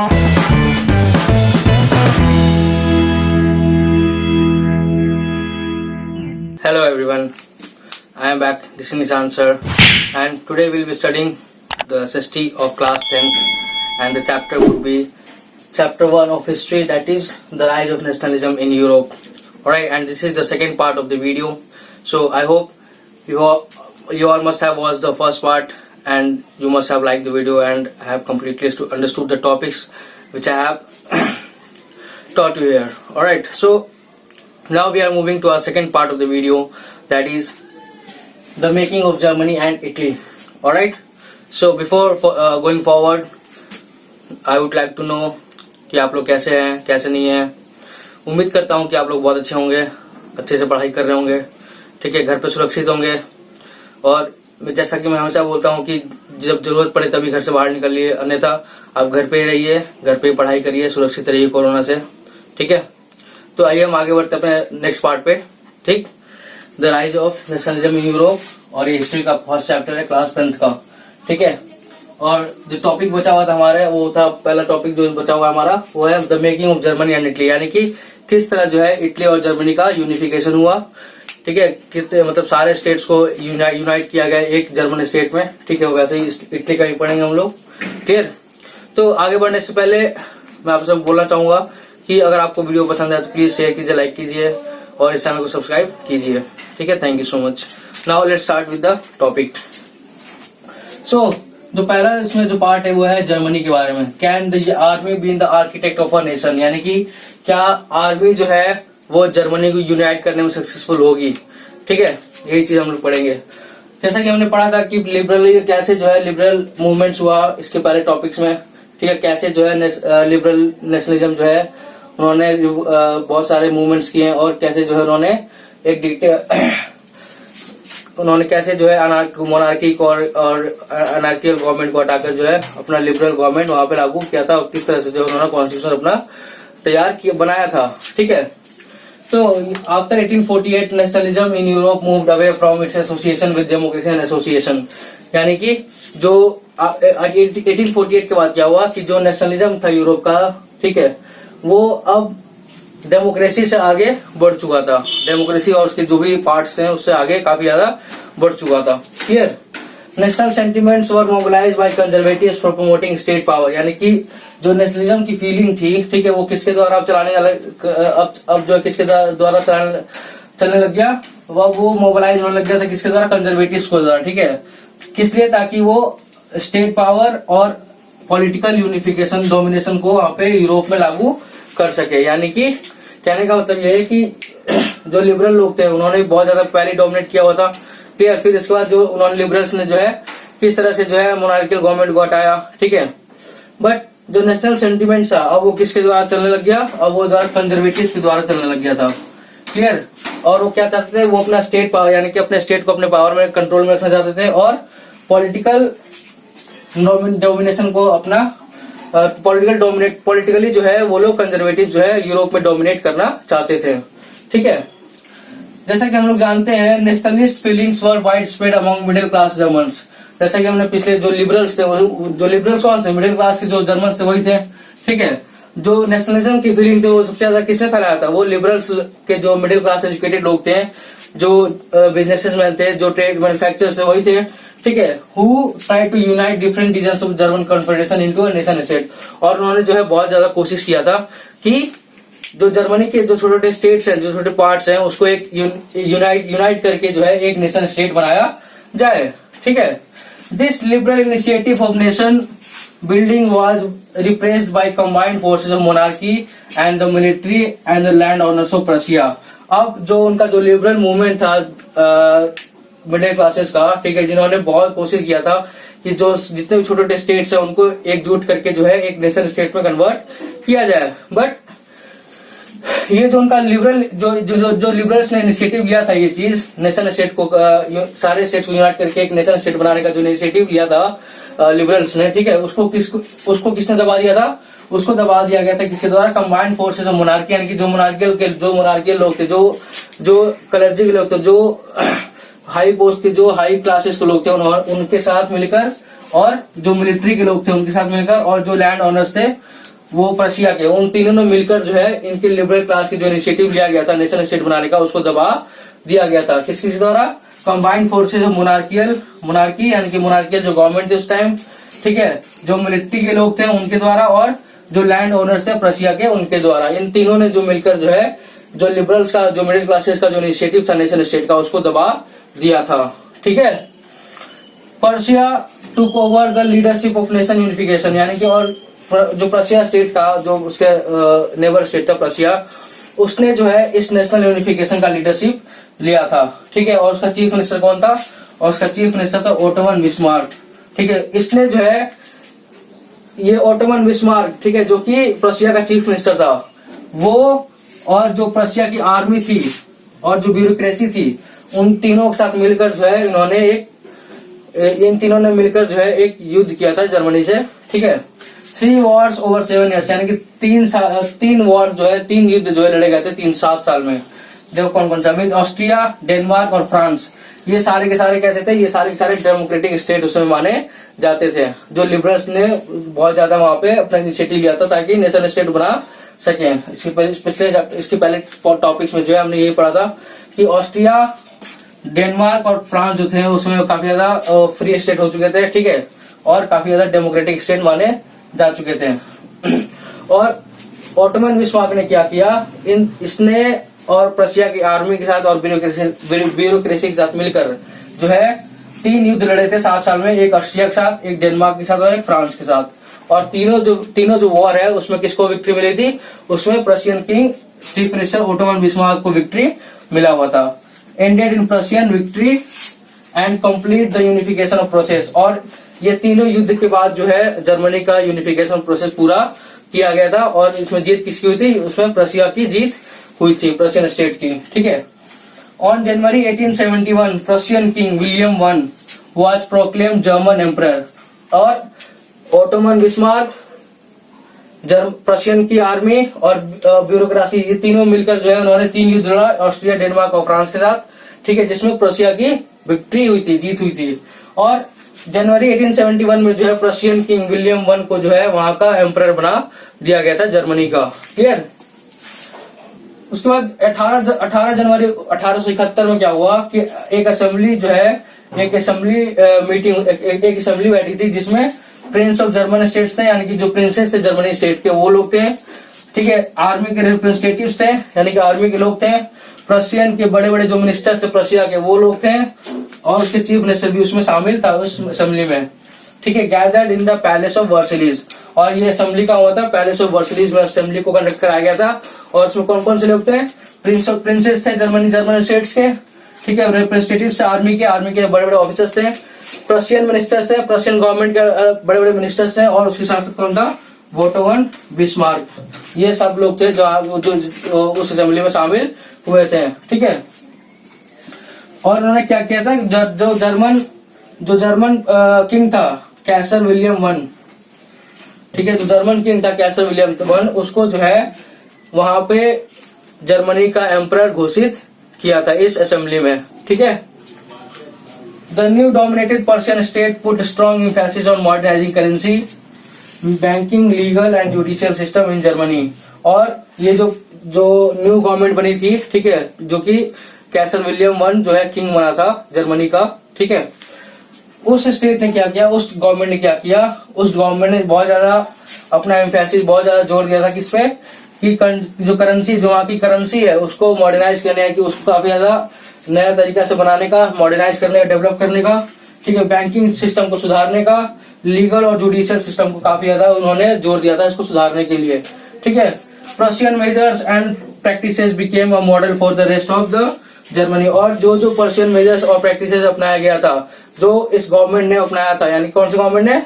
Hello everyone, I am back. This is Nishan sir, and today we'll be studying the SST of class 10th, and the chapter would be chapter 1 of history, that is the rise of nationalism in Europe. Alright, and this is the second part of the video. So I hope you all must have watched the first part and you must have liked the video and have completely understood the topics which I have taught you here. Alright, so now we are moving to our second part of the video, that is the making of Germany and Italy. Alright, so before going forward, I would like to know कि आप लोग कैसे हैं, कैसे नहीं हैं. उम्मीद करता हूँ कि आप लोग बहुत अच्छे होंगे, अच्छे से पढ़ाई कर रहे होंगे, ठीक है, घर पे सुरक्षित होंगे. और जैसा कि मैं हमेशा बोलता हूँ कि जब जरूरत पड़े तभी घर से बाहर निकलिए, अन्यथा आप घर पे ही रहिए, घर पे ही पढ़ाई करिए, सुरक्षित रहिए कोरोना से. ठीक है, तो आइए हम आगे बढ़ते हैं नेक्स्ट पार्ट पे. ठीक, the rise of nationalism in Europe, और ये हिस्ट्री का फर्स्ट चैप्टर है क्लास 10th का. ठीक है, और जो टॉपिक बचा हुआ था हमारे, वो था पहला टॉपिक जो बचा हुआ हमारा, वो है the making of Germany and Italy, यानी कि किस तरह जो है इटली और जर्मनी का यूनिफिकेशन हुआ. ठीक है, कितने मतलब सारे स्टेट्स को यूनाइट किया गया एक जर्मन स्टेट में. ठीक है, वैसे ही इटली का भी पढ़ेंगे हम लोग. क्लियर. तो आगे बढ़ने से पहले मैं आपसे बोलना चाहूंगा कि अगर आपको वीडियो पसंद है तो प्लीज शेयर कीजिए, लाइक कीजिए और इस चैनल को सब्सक्राइब कीजिए. ठीक है, thank you so much. Now let's start with the topic. So जो पहला इसमें जो पार्ट है वो है जर्मनी के बारे में. Can the army be the architect of a nation, यानी कि क्या आर्मी जो है वो जर्मनी को यूनाइट करने में सक्सेसफुल होगी. ठीक है, यही चीज हम लोग पढ़ेंगे. जैसा कि हमने पढ़ा था कि लिबरल कैसे जो है लिबरल मूवमेंट्स हुआ इसके पहले टॉपिक्स में. ठीक है, कैसे जो है लिबरल नेशनलिज्म जो है उन्होंने बहुत सारे मूवमेंट्स किए हैं, और कैसे जो है उन्होंने कैसे जो है मोनार्की और अनार्कियल गवर्नमेंट को हटाकर जो है अपना लिबरल गवर्नमेंट वहां पे लागू किया था, और किस तरह से जो उन्होंने कॉन्स्टिट्यूशन अपना तैयार किया बनाया था. ठीक है, तो after 1848 nationalism in Europe moved away from its association with democracy and association, यानी कि जो 1848 के बाद क्या हुआ कि जो नेशनलिज्म था यूरोप का, ठीक है, वो अब डेमोक्रेसी से आगे बढ़ चुका था. डेमोक्रेसी और उसके जो भी पार्ट्स हैं उससे आगे काफी ज्यादा बढ़ चुका था. Clear. National sentiments were mobilised by conservatives for promoting state power, यानी कि जो नेशनलिज्म की फीलिंग थी, ठीक है, वो किसके द्वारा अब चलाने अब जो है किसके द्वारा चलने लग गया, वो मोबिलाइज होने लग गया था किसके द्वारा, कंजर्वेटिव्स को द्वारा. ठीक है, किस लिए, ताकि वो स्टेट पावर और पॉलिटिकल यूनिफिकेशन डोमिनेशन को वहां पे यूरोप में लागू कर सके. यानी कि कहने का मतलब ये है कि जो लिबरल लोग थे उन्होंने बहुत ज्यादा पहले डोमिनेट किया हुआ था. क्लियर. फिर इसके बाद जो उन्होंने लिबरल्स ने जो है किस तरह से जो है मोनार्कियल गवर्नमेंट को हटाया. ठीक है, बट जो नेशनल सेंटिमेंट था अब वो किसके द्वारा चलने लग गया, अब वो कंजर्वेटिव के द्वारा चलने लग गया था. क्लियर. और वो क्या चाहते थे, वो अपना स्टेट पावर, यानी कि अपने स्टेट को अपने पावर में कंट्रोल में रखना चाहते थे, और पॉलिटिकल डोमिनेशन को अपना पॉलिटिकली जो है वो लोग कंजर्वेटिव जो है यूरोप में डोमिनेट करना चाहते थे. ठीक है, जैसा कि हम लोग जानते हैं nationalist feelings were wide spread among middle class Germans. जैसा कि हमने पिछले जो लिबरल्स थे, जो लिबरल्स कौन थे, मिडिल क्लास के जो जर्मन्स थे वही थे. ठीक है, जो नेशनलिज्म की फीलिंग थे वो सबसे ज्यादा किसने फैलाया था, वो लिबरल्स के जो मिडिल क्लास एजुकेटेड लोग थे, जो बिजनेसमैन थे, जो ट्रेड मैन्युफैक्चरर्स थे वही थे. ठीक है, who try to unite different regions of German confederation into a nation state. और उन्होंने जो है बहुत ज्यादा कोशिश किया था कि जो जर्मनी के जो छोटे छोटे स्टेट्स हैं, जो छोटे पार्ट्स हैं, उसको एक यूनाइट करके जो है एक नेशन स्टेट बनाया जाए. ठीक है, this liberal initiative of nation building was repressed by combined forces of monarchy and the military and the landowners of Prussia. अब जो उनका जो लिबरल मूवमेंट था मिडिल क्लासेस का, ठीक है, जिन्होंने बहुत कोशिश किया था कि जो जितने भी छोटे छोटे स्टेट्स हैं उनको एकजुट करके जो है एक नेशन स्टेट में कन्वर्ट किया जाए. बट ये जो उनका लिबरल जो लिबरल्स ने इनिशिएटिव लिया था, ये चीज नेशन स्टेट को सारे स्टेट्स को यूनाइट करके एक नेशन स्टेट बनाने का जो इनिशिएटिव लिया था लिबरल्स ने, ठीक है, उसको किसने दबा दिया था, उसको दबा दिया गया था किसके द्वारा, कंबाइंड फोर्सेस ऑफ मोनार्की, यानी कि जो मोनार्कियल लोग थे, जो क्लर्जी के लोग थे, जो हाई पोस्ट के जो हाई क्लासेस के लोग थे, उनके साथ मिलकर, और जो मिलिट्री के लोग थे उनके साथ मिलकर, और जो लैंड ऑनर्स थे वो प्रशिया के, उन तीनों ने मिलकर जो है इनके लिबरल क्लास की जो इनिशिएटिव लिया गया था नेशनल स्टेट बनाने का, उसको दबा दिया गया था। किस द्वारा? कंबाइंड फोर्सेज ऑफ मोनार्की यानी कि मोनार्कियल जो गवर्नमेंट थी उस टाइम, ठीक है, जो मिलिट्री के लोग थे उनके द्वारा, और जो लैंड ओनर्स थे प्रशिया के उनके द्वारा। इन तीनों ने जो मिलकर जो है जो लिबरल्स का, जो मिडिल क्लासेस का जो इनिशिएटिव था नेशनल स्टेट का, उसको दबा दिया था। ठीक है। Persia took over the leadership of nation unification, यानी कि और जो प्रशिया स्टेट का, जो उसके नेबर स्टेट था प्रशिया, उसने जो है इस नेशनल यूनिफिकेशन का लीडरशिप लिया था। ठीक है। और उसका चीफ मिनिस्टर कौन था? और उसका चीफ मिनिस्टर था ओटोमन बिस्मार्क। ठीक है। इसने जो है ये ओटोमन बिस्मार्क, ठीक है, जो कि प्रशिया का चीफ मिनिस्टर था, वो और जो प्रशिया की आर्मी थी और जो ब्यूरोक्रेसी थी, उन तीनों के साथ मिलकर जो है इन तीनों ने मिलकर जो है एक युद्ध किया था जर्मनी से। ठीक है। 3 wars over 7 years, यानी कि 3 वॉर जो है, 3 युद्ध जो है लड़े गए थे 7 साल में। देखो कौन कौन सा? ऑस्ट्रिया, डेनमार्क और फ्रांस। ये सारे के सारे कैसे थे? ये सारे के सारे डेमोक्रेटिक स्टेट उसमें माने जाते थे। जो लिबरल्स ने बहुत ज्यादा वहां पे अपना इनिशिएटिव लिया था ताकि नेशनल स्टेट बना सके। इसके पहले टॉपिक्स में जो है हमने यही पढ़ा था कि ऑस्ट्रिया, डेनमार्क और फ्रांस जो थे उसमें काफी ज्यादा फ्री स्टेट हो चुके थे। ठीक है। और काफी ज्यादा डेमोक्रेटिक स्टेट माने जा चुके थे। और ओटोमन बिस्मार्क ने क्या किया? इसने और प्रशिया की आर्मी के साथ और ब्यूरोक्रेसी के साथ मिलकर जो है 3 युद्ध लड़े थे 7 साल में। एक ऑस्ट्रिया के साथ, एक डेनमार्क के साथ और एक फ्रांस के साथ। और तीनों जो वॉर है उसमें किसको विक्ट्री मिली थी? उसमें Prussian king chief minister Ottoman Bismarck को विक्ट्री मिला हुआ था। Ended in Prussian victory and complete the unification of process. और ये तीनों युद्ध के बाद जो है जर्मनी का यूनिफिकेशन प्रोसेस पूरा किया गया था। और इसमें जीत किसकी हुई थी? उसमें प्रशिया की जीत हुई थी, प्रशियन स्टेट की। ठीक है। On January 1871 Prussian king William I was proclaim German emperor. और ओटोमन बिस्मार्क, प्रशियन की आर्मी और ब्यूरोक्रेसी, ये तीनों मिलकर जो है उन्होंने 3 युद्ध लड़ा, ऑस्ट्रिया, डेनमार्क और फ्रांस के साथ। ठीक है। जिसमें प्रशिया की विक्ट्री हुई थी, जीत हुई थी। और जनवरी 1871 में जो है प्रशियन किंग विलियम I को जो है वहां का एम्परर बना दिया गया था जर्मनी का। क्लियर। उसके बाद 18 जनवरी 1871 में क्या हुआ कि एक असेंबली जो है, एक असेंबली मीटिंग, एक असेंबली बैठी थी जिसमें प्रिंस ऑफ जर्मन स्टेट्स थे, यानी कि जो प्रिंसेस थे जर्मनी स्टेट के वो लोग थे। ठीक है। आर्मी के रिप्रेजेंटेटिव्स थे, यानी कि आर्मी के लोग थे। प्रशियन के बड़े बड़े जो मिनिस्टर्स थे प्रशिया के, वो लोग थे। और उसके चीफ मिनिस्टर भी उसमें शामिल था उस असेंबली में। ठीक है। Gathered in the palace of Versailles. और ये असेंबली का हुआ था पैलेस ऑफ वर्सलिस में, असेंबली को कंडक्ट कराया गया था। और उसमें कौन कौन से लोग थे? प्रिंसेस थे जर्मन स्टेट्स के। ठीक है। रिप्रेजेंटेटिव्स आर्मी के बड़े बड़े ऑफिसर्स थे। प्रशियन मिनिस्टर्स थे, प्रशियन गवर्नमेंट के बड़े बड़े मिनिस्टर्स थे। और उसके साथ कौन था? Ottoman Bismarck. ये सब लोग थे जो उस असेंबली में शामिल हुए थे। ठीक है। और उन्होंने क्या किया था? जो जर्मन किंग था कैसर विलियम I, ठीक है, जो जर्मन किंग था कैसर विलियम I, उसको जो है वहां पे जर्मनी का एम्परर घोषित किया था इस असेंबली में। ठीक है। The new dominated Persian state put strong emphasis on modernising currency, banking, legal and judicial system in Germany. और ये जो न्यू गवर्नमेंट बनी थी, ठीक है, जो कि कैसर विलियम I जो है किंग बना था जर्मनी का। ठीक है। उस स्टेट ने क्या किया? उस गवर्नमेंट ने क्या किया? उस गवर्नमेंट ने बहुत ज्यादा अपना एम्फेसिस, बहुत ज्यादा जोर दिया था किसपे? कि जो करेंसी, जो वहाँ की करेंसी है उसको मॉडर्नाइज करने की, उसको काफी ज्यादा नया तरीका से बनाने का, मॉडर्नाइज करने का, डेवलप करने का। ठीक है। बैंकिंग सिस्टम को सुधारने का, लीगल और जुडिशियल सिस्टम को काफी ज्यादा उन्होंने जोर दिया था इसको सुधारने के लिए। ठीक है। Persian measures and practices became a model for the rest of the Germany. और जो पर्शियन मेजर्स और प्रैक्टिसेस अपनाया गया था, जो इस गवर्नमेंट ने अपनाया था, यानी कौन सी गवर्नमेंट ने?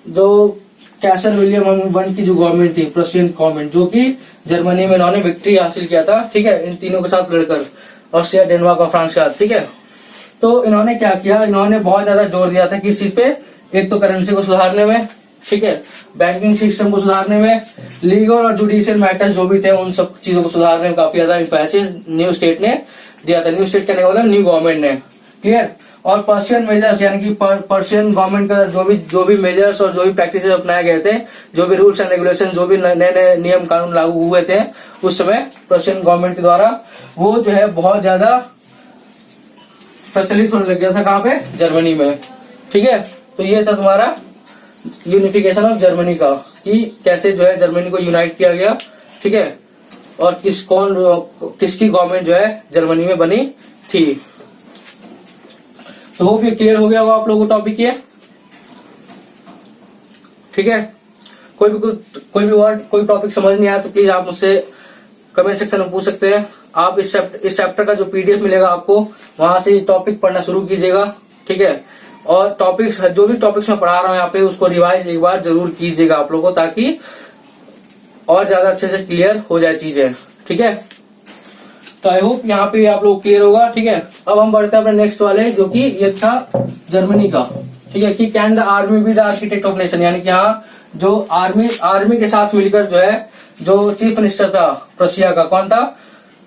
जो कैसर विलियम I की जो गवर्नमेंट थी, प्रशियन गवर्नमेंट, जो कि जर्मनी में इन्होंने विक्ट्री हासिल किया था। ठीक है। इन तीनों के साथ लड़कर, ऑस्ट्रिया, डेनमार्क और फ्रांस के साथ। ठीक है। तो इन्होंने क्या किया? इन्होंने बहुत ज्यादा जोर दिया था किस चीज पे? एक तो करेंसी को सुधारने में, ठीक है, बैंकिंग सिस्टम को सुधारने में, लीगल और जुडिशियल मैटर्स जो भी थे उन सब चीजों को सुधारने में काफी ज्यादा एम्फेसिस न्यू स्टेट ने दिया था। न्यू स्टेट कहने का मतलब न्यू गवर्नमेंट ने। क्लियर। और पर्शियन मेजर्स यानी कि पर्शियन गवर्नमेंट का जो भी मेजर्स और जो भी प्रैक्टिसेस अपनाए गए थे, जो भी रूल्स एंड रेगुलेशन, जो भी नए नए नियम कानून लागू हुए थे उस समय पर्शियन गवर्नमेंट के द्वारा, वो जो है बहुत ज्यादा प्रचलित होने लग गया था। कहाँ पे? जर्मनी में। ठीक है, तो ये था तुम्हारा यूनिफिकेशन ऑफ जर्मनी का, कि कैसे जो है जर्मनी को यूनाइट किया गया। ठीक है, और किसकी गवर्नमेंट जो है जर्मनी में बनी थी। तो होप ये क्लियर हो गया होगा आप लोगों को टॉपिक ये। ठीक है, कोई भी वर्ड, कोई टॉपिक समझ नहीं आया तो प्लीज आप मुझसे कमेंट सेक्शन में पूछ सकते हैं। आप इस चैप्टर का जो पीडीएफ मिलेगा आपको, वहां से टॉपिक पढ़ना शुरू कीजिएगा। ठीक है, और टॉपिक्स, जो भी टॉपिक्स मैं पढ़ा रहा हूँ यहाँ पे, उसको रिवाइज एक बार जरूर कीजिएगा आप लोगों को, ताकि और ज्यादा अच्छे से क्लियर हो जाए चीजें। ठीक है, तो आई होप यहाँ पे आप लोग क्लियर होगा। ठीक है, अब हम बढ़ते हैं अपने नेक्स्ट वाले, जो कि ये था जर्मनी का। ठीक है, कि can the army be the architect of nation, यानी कि हाँ, जो आर्मी के साथ मिलकर जो है, जो चीफ मिनिस्टर था प्रशिया का, कौन था?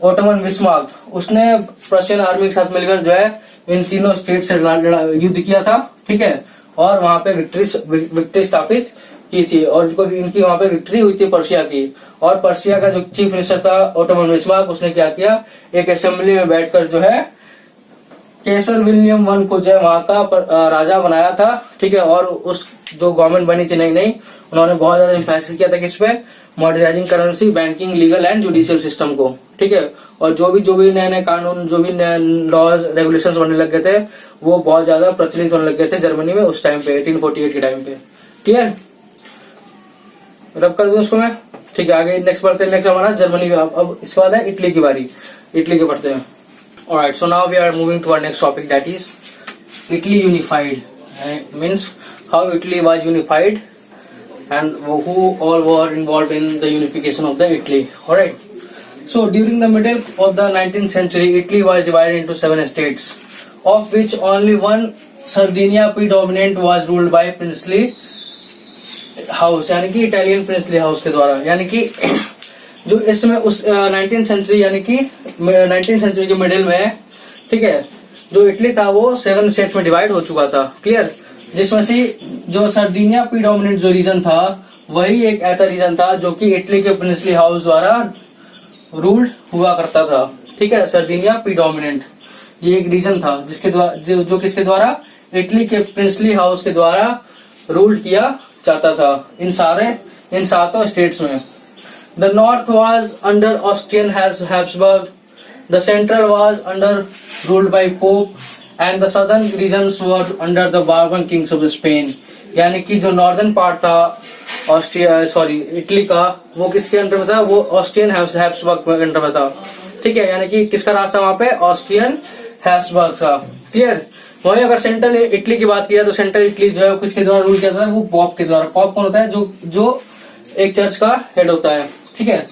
Ottoman Bismarck. उसने प्रशियन आर्मी के साथ मिलकर जो है इन तीनों स्टेट से युद्ध किया था। ठीक है, और वहां पे विक्ट्री स्थापित की थी, और इनकी वहां पे विक्ट्री हुई थी पर्शिया की। और पर्शिया का जो चीफ मिनिस्टर था ओटोमन बिस्मार्क, उसने क्या किया, एक असेंबली में बैठकर जो है केसर विलियम वन को जो है वहां का राजा बनाया था। ठीक है, और उस जो गवर्नमेंट बनी थी नई, उन्होंने बहुत ज्यादा इम्फेसिस किया था किस पे? Modernising currency, banking, legal and judicial system को। ठीक है, और जो भी नए नए कानून, जो भी नए लॉज रेगुलेशंस बनने लग गए थे, वो बहुत ज्यादा प्रचलित होने लग गए थे जर्मनी में उस टाइम पे, 1848 के टाइम पे। क्लियर? रब कर दूं इसको मैं। ठीक है, आगे नेक्स्ट बढ़ते हैं। नेक्स्ट हमारा जर्मनी का, अब इसके बाद है इटली की बारी। इटली के पढ़ते हैं। Alright, so now we are moving to our next topic, that is Italy unified. Means how Italy was unified and who all were involved in the unification of the Italy. Alright. So during the middle of the 19th century, Italy was divided into 7 states, of which only one, Sardinia predominant, was ruled by princely house, यानी कि Italian princely house के द्वारा। यानी कि जो इसमें उस 19th century, यानी कि 19th सेंचुरी के मिडिल में, ठीक है, जो इटली था वो 7 स्टेट्स में डिवाइड हो चुका था। क्लियर? जिसमें से जो सर्दिनिया प्रीडोमिनेंट जो रीजन था, वही एक ऐसा रीजन था जो कि इटली के प्रिंसली हाउस द्वारा रूल्ड हुआ करता था। ठीक है, सर्दिनिया प्रीडोमिनेंट ये एक रीजन था जिसके द्वारा जो किसके द्वारा? इटली के प्रिंसली हाउस के द्वारा रूल्ड किया जाता था इन 7 स्टेट्स में। The north was under Austrian Habsburg, the central was ruled by Pope, and the southern regions were under the Bourbon kings of Spain. यानी कि जो नॉर्दर्न पार्ट था इटली का, वो किसके अंडर में था? वो ऑस्ट्रियन हैब्सबर्ग के अंडर में था। ठीक है, यानी कि किसका राज था वहां पे? ऑस्ट्रियन हैब्सबर्ग का। क्लियर? वहीं अगर सेंट्रल इटली की बात किया तो सेंट्रल इटली जो है किसके द्वारा रूल किया जाता है? वो पॉप के द्वारा। पॉप कौन होता है? जो एक चर्च का हेड होता है। ठीक है,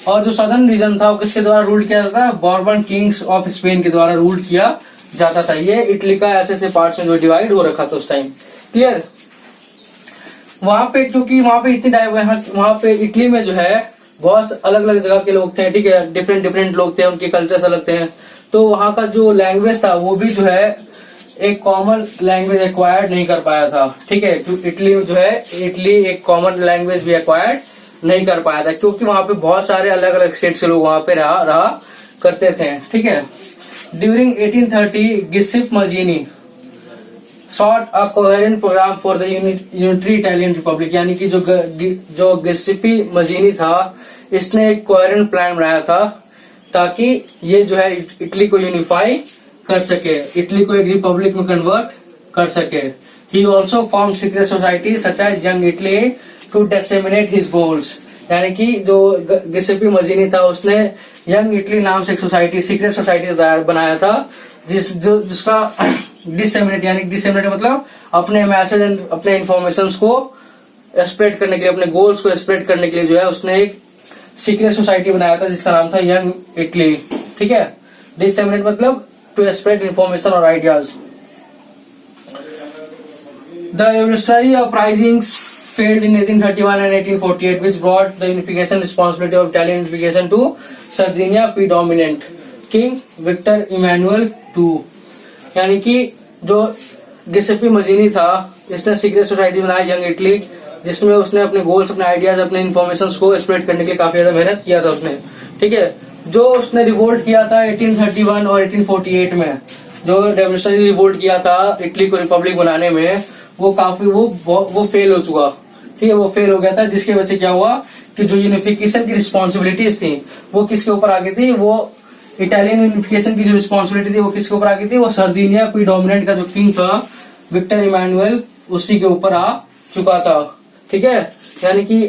और जो सदर्न रीजन था वो किसके द्वारा रूल किया जाता है? बॉर्बन किंग्स ऑफ स्पेन के द्वारा रूल किया जाता था। ये इटली का ऐसे पार्ट्स में जो डिवाइड हो रखा था उस टाइम। क्लियर? वहां पे क्योंकि वहां पे वहां पे इटली में जो है बहुत अलग अलग जगह के लोग थे। ठीक है, डिफरेंट लोग थे, उनके कल्चर्स अलग थे। तो वहां का जो लैंग्वेज था वो भी जो है एक कॉमन लैंग्वेज एक्वायर्ड नहीं कर पाया था। ठीक है, क्योंकि इटली एक कॉमन लैंग्वेज भी एक्वायर्ड नहीं कर पाया था, क्योंकि वहां पे बहुत सारे अलग अलग स्टेट से लोग वहां पे रहा करते थे। ठीक है, during 1830 Giuseppe Mazzini sought a coherent program for the unitary Italian Republic, यानी कि जो गिसेपी मजीनी था, इसने एक कोहेरेंट प्लान बनाया था ताकि ये जो है इटली को यूनिफाई कर सके, इटली को एक रिपब्लिक में कन्वर्ट कर सके। He also form secret society such as Young Italy to disseminate his goals, यानी कि जो गिसेपी मजीनी था उसने यंग इटली नाम से एक सोसाइटी, सीक्रेट सोसाइटी बनाया था, जिसका डिसेमिनेट, यानी डिसेमिनेट मतलब अपने मैसेज एंड अपने इन्फॉर्मेशन को स्प्रेड करने के लिए, अपने गोल्स को स्प्रेड करने के लिए जो है उसने एक सीक्रेट सोसाइटी बनाया था जिसका नाम था यंग इटली। ठीक है, डिसेमिनेट मतलब टू स्प्रेड इन्फॉर्मेशन और ideas. The revolutionary uprisings failed in 1831 and 1848, which brought the unification responsibility of Italian unification to Sardinia predominant King Victor Emmanuel II, यानी कि जो गिसेपी मजीनी था, इसने सीक्रेट सोसाइटी बनाई यंग इटली, जिसमें उसने अपने गोल्स, अपने आइडियाज, अपने इन्फॉर्मेशन को स्प्रेड करने के लिए काफी ज्यादा मेहनत किया था उसने। ठीक है, जो उसने रिवोल्ट किया था 1831 और 1848 में, जो रेवोल्यूशनरी रिवोल्ट किया था इटली को रिपब्लिक बनाने में, वो काफी वो फेल हो चुका। ठीक है, वो फेल हो गया था, जिसकी वजह से क्या हुआ कि जो यूनिफिकेशन की रिस्पॉन्सिबिलिटीज थी वो किसके ऊपर आ गई थी, वो इटालियन यूनिफिकेशन की जो रिस्पॉन्सिबिलिटी थी वो किसके ऊपर आ गई थी, वो सर्दिनिया प्रीडोमिनेंट का जो किंग था विक्टर इमानुएल, उसी के ऊपर आ चुका था। ठीक है, यानी कि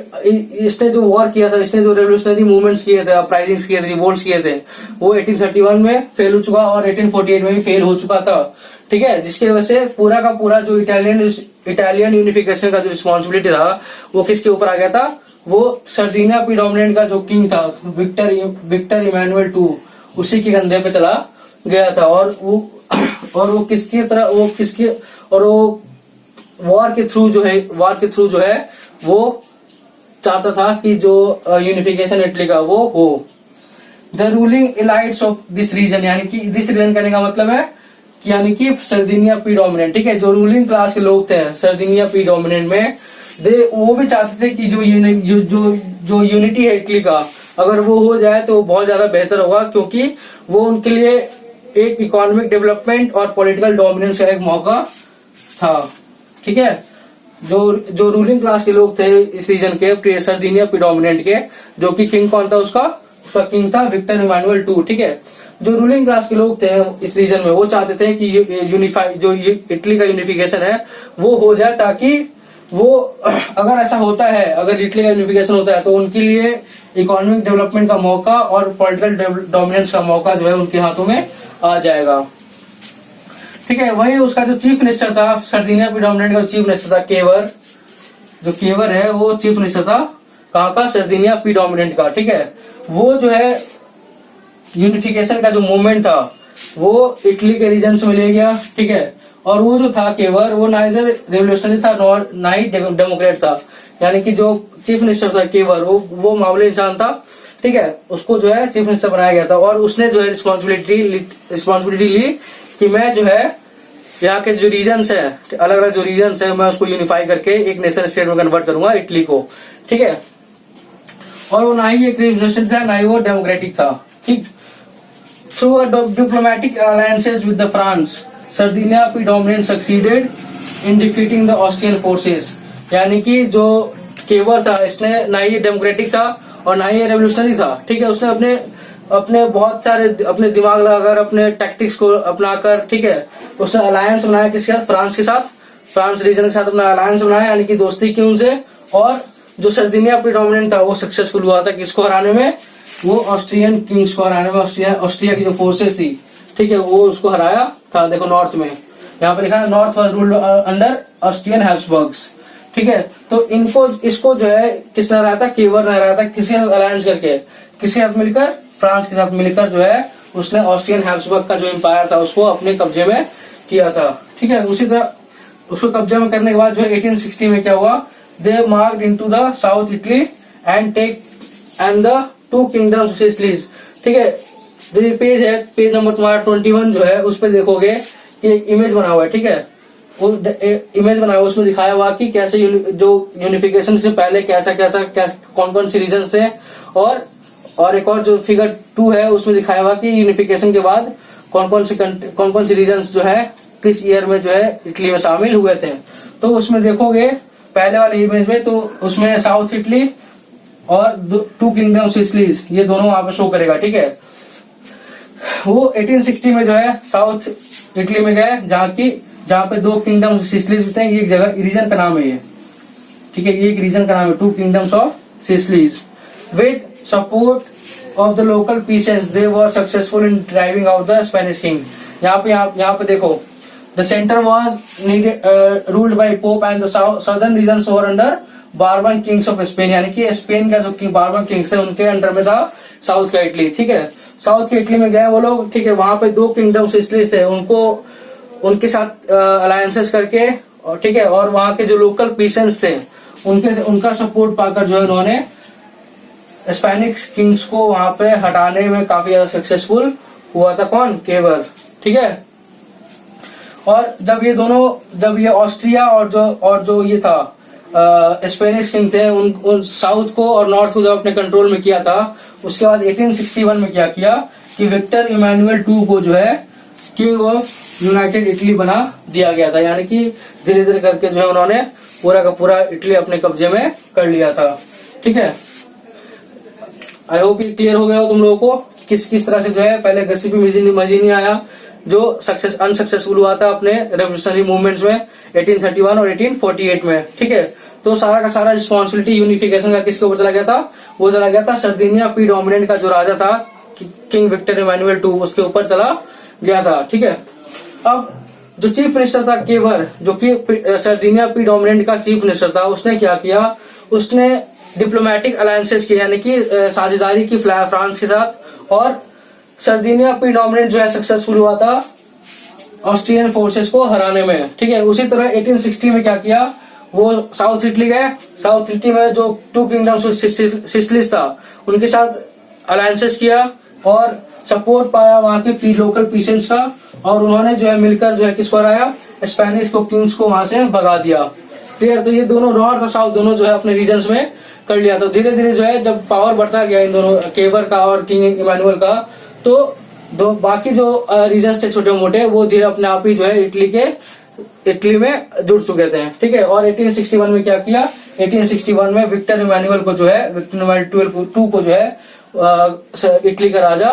इसने जो वॉर किया था, इसने जो रेवोल्यूशनरी मूवमेंट्स किए थे, अपराइजिंग्स किए थे, रिवोल्ट्स किए थे, वो 1831 में फेल हो चुका और 1848 में भी फेल हो चुका था। ठीक है, जिसकी वजह से पूरा का पूरा जो इटालियन यूनिफिकेशन का जो रिस्पॉन्सिबिलिटी था वो किसके ऊपर आ गया था, वो सर्दिनिया प्रीडोमिनेंट का जो किंग था विक्टर इमानुएल टू, उसी के कंधे पे चला गया था। और वो किसकी तरह, वो वॉर के थ्रू जो है वो चाहता था कि जो यूनिफिकेशन इटली का वो हो। The ruling elites of this region, यानी कि दिस रीजन करने का मतलब है कि यानी कि सर्दिनिया प्रीडोमिनेंट। ठीक है, जो रूलिंग क्लास के लोग थे सर्दिनिया प्रीडोमिनेंट में, वो भी चाहते थे कि जो यूनिटी है इटली का, अगर वो हो जाए तो बहुत ज्यादा बेहतर होगा, क्योंकि वो उनके लिए एक इकोनॉमिक डेवलपमेंट और पॉलिटिकल डोमिनेंस का एक मौका था। ठीक है, जो रूलिंग क्लास के लोग थे इस रीजन के, सर्दिनिया प्रीडोमिनेंट के, जो कि किंग कौन था, उसका किंग था विक्टर इमानुएल टू। ठीक है, जो रूलिंग क्लास के लोग थे इस रीजन में, वो चाहते थे कि जो इटली का यूनिफिकेशन है वो हो जाए, ताकि वो अगर ऐसा होता है, अगर इटली का यूनिफिकेशन होता है तो उनके लिए इकोनॉमिक डेवलपमेंट का मौका और पॉलिटिकल डोमिनेंस का मौका जो है उनके हाथों में आ जाएगा। ठीक है, वही उसका जो चीफ मिनिस्टर था सर्दिनिया प्रीडोमिनेंट का चीफ मिनिस्टर था केवर, जो केवर है वो चीफ मिनिस्टर था कहाँ का, सर्दिनिया प्रीडोमिनेंट का। ठीक है, वो जो है यूनिफिकेशन का जो मूवमेंट था वो इटली के रीजन से मिले गया। ठीक है, और वो जो था केवर, वो ना इधर रेवोल्यूशनरी था ना ही डेमोक्रेट था, यानी कि जो चीफ मिनिस्टर था केवर वो मामूली इंसान था। ठीक है, उसको जो है चीफ मिनिस्टर बनाया गया था, और उसने जो है रिस्पॉन्सिबिलिटी ली कि मैं जो है यहाँ के जो रीजन्स है, अलग अलग जो रीजन्स है, मैं उसको यूनिफाई करके एक नेशनल स्टेट में कन्वर्ट करूंगा इटली को। ठीक है, और वो ना ही एक रिवोल्यूशन था ना ही वो डेमोक्रेटिक था। ठीक, through diplomatic alliances with the France, सर्दिनिया predominant succeeded in defeating the Austrian forces. यानी कि जो केवर था, इसने ना ही डेमोक्रेटिक था और ना ही रेवोल्यूशनरी था। ठीक है, उसने अपने बहुत सारे अपने दिमाग लगाकर, अपने टैक्टिक्स को अपनाकर, ठीक है, उसने अलायंस बनाया किसके साथ, फ्रांस के साथ, फ्रांस रीजन के साथ अपना अलायंस बनाया, यानी कि दोस्ती की उनसे। और जो सर्दिनिया प्रीडोमिनेंट था वो सक्सेसफुल हुआ था किसको हराने में, वो ऑस्ट्रियन किंग्स को हराने में। ऑस्ट्रिया की जो फोर्सेस थी, ठीक है, वो उसको हराया था। देखो नॉर्थ में यहाँ पे लिखा है north was ruled under Austrian Habsburgs. ठीक है, तो इसको जो है किसने हराया था, केवर ने हराया था। किसी अलायंस करके, किसी साथ मिलकर, फ्रांस के साथ मिलकर जो है उसने ऑस्ट्रियन हैब्सबर्ग का जो एम्पायर था उसको अपने कब्जे में किया था। ठीक है, उसी तरह उसको कब्जे में करने के बाद जो 1860 में क्या हुआ, they marched into the south Italy and the two kingdoms Sicilies. ठीक है, जो ये पेज है, पेज नंबर तुम्हारा 21 जो है, उस पर देखोगे कि एक इमेज बना हुआ है। ठीक है, वो इमेज बना हुआ, उसमें दिखाया हुआ कि कैसे जो यूनिफिकेशन से पहले कौन कौन से रीजन थे, और एक और जो फिगर 2 है उसमें दिखाया हुआ कि यूनिफिकेशन के बाद कौन कौन से रीजन्स जो है किस ईयर में जो है इटली में शामिल हुए थे। तो उसमें देखोगे पहले वाले इमेज में, तो उसमें साउथ इटली और टू किंगडम सिसिलीज, ये दोनों वहां पे शो करेगा। ठीक है, वो 1860 में जो है साउथ इटली में गए, जहाँ पे दो किंगडम सिसिलीज थे। ये जगह रीजन का नाम है ये। ठीक है, ये एक रीजन का नाम है, two kingdoms of Sicilies. With support of the local peasants they were successful in driving out the Spanish king. यहाँ पे देखो, the centre was ruled by Pope and the southern regions were under Bourbon kings of Spain. यानी कि Spain का जो बार्बन Kings है उनके under में था साउथ का इटली। ठीक है, साउथ के इटली में गए वो लोग। ठीक है, वहां पे दो किंगडम सिसिलीज थे, उनके साथ अलायंसेस करके, और ठीक है, और वहां के जो लोकल पीसेंट्स थे उनका सपोर्ट पाकर जो है उन्होंने स्पेनिश किंग्स को वहां पे हटाने में काफी ज्यादा सक्सेसफुल हुआ था। कौन, केवर। ठीक है, और जब ये ऑस्ट्रिया और जो ये था स्पेनिश किंग थे, उन साउथ को और नॉर्थ को जब अपने कंट्रोल में किया था, उसके बाद 1861 में क्या किया कि विक्टर इमैनुअल II को जो है किंग ऑफ यूनाइटेड इटली बना दिया गया था। यानी कि धीरे धीरे करके जो है उन्होंने पूरा का पूरा इटली अपने कब्जे में कर लिया था। ठीक है, आई होप ये क्लियर हो गया हो तुम लोगों को किस तरह से जो है पहले गिसेपी मजीनी आया जो अनसक्सेसफुल हुआ था अपने रेवोल्यूशनरी मूवमेंट्स में 1831 और 1848 में। ठीक है, तो सारा का सारा रिस्पॉन्सिबिलिटी यूनिफिकेशन का किसके ऊपर चला गया था? वो चला गया था सर्दिनिया प्रीडोमिनेंट का जो राजा था किंग विक्टर इमैनुअल II, उसके ऊपर चला गया था। ठीक है, अब जो चीफ मिनिस्टर था केवर, जो कि सर्दिनिया प्रीडोमिनेंट का चीफ मिनिस्टर था, उसने क्या किया? उसने डिप्लोमेटिक अलायंसेस की, यानी कि साझेदारी की फ्रांस के साथ, और सर्दिनिया प्रीडोमिनेंट जो है सक्सेसफुल हुआ था ऑस्ट्रियन फोर्सेस को हराने में। ठीक है, उसी तरह 1860 में क्या किया? वो साउथ इटली गए। साउथ इटली में जो 2 किंगडम्स सिसिलीज था उनके साथ अलायंसेस किया और सपोर्ट पाया वहां के लोकल पीसेंट्स का, और उन्होंने जो है मिलकर जो है किसको हराया? स्पेनिश को, किंग्स को वहां से भगा दिया। क्लियर? तो ये दोनों नॉर्थ और साउथ दोनों जो है अपने रीजन्स में कर लिया। तो धीरे धीरे जो है जब पावर बढ़ता गया इन दोनों, केवर का और किंग इमैनुअल का, तो बाकी जो रीजन्स थे छोटे मोटे, वो धीरे अपने आप ही जो है इटली में जुड़ चुके थे। ठीक है, और 1861 में क्या किया? 1861 में विक्टर इमैनुअल को जो है, विक्टर इमैनुअल II को जो है इटली का राजा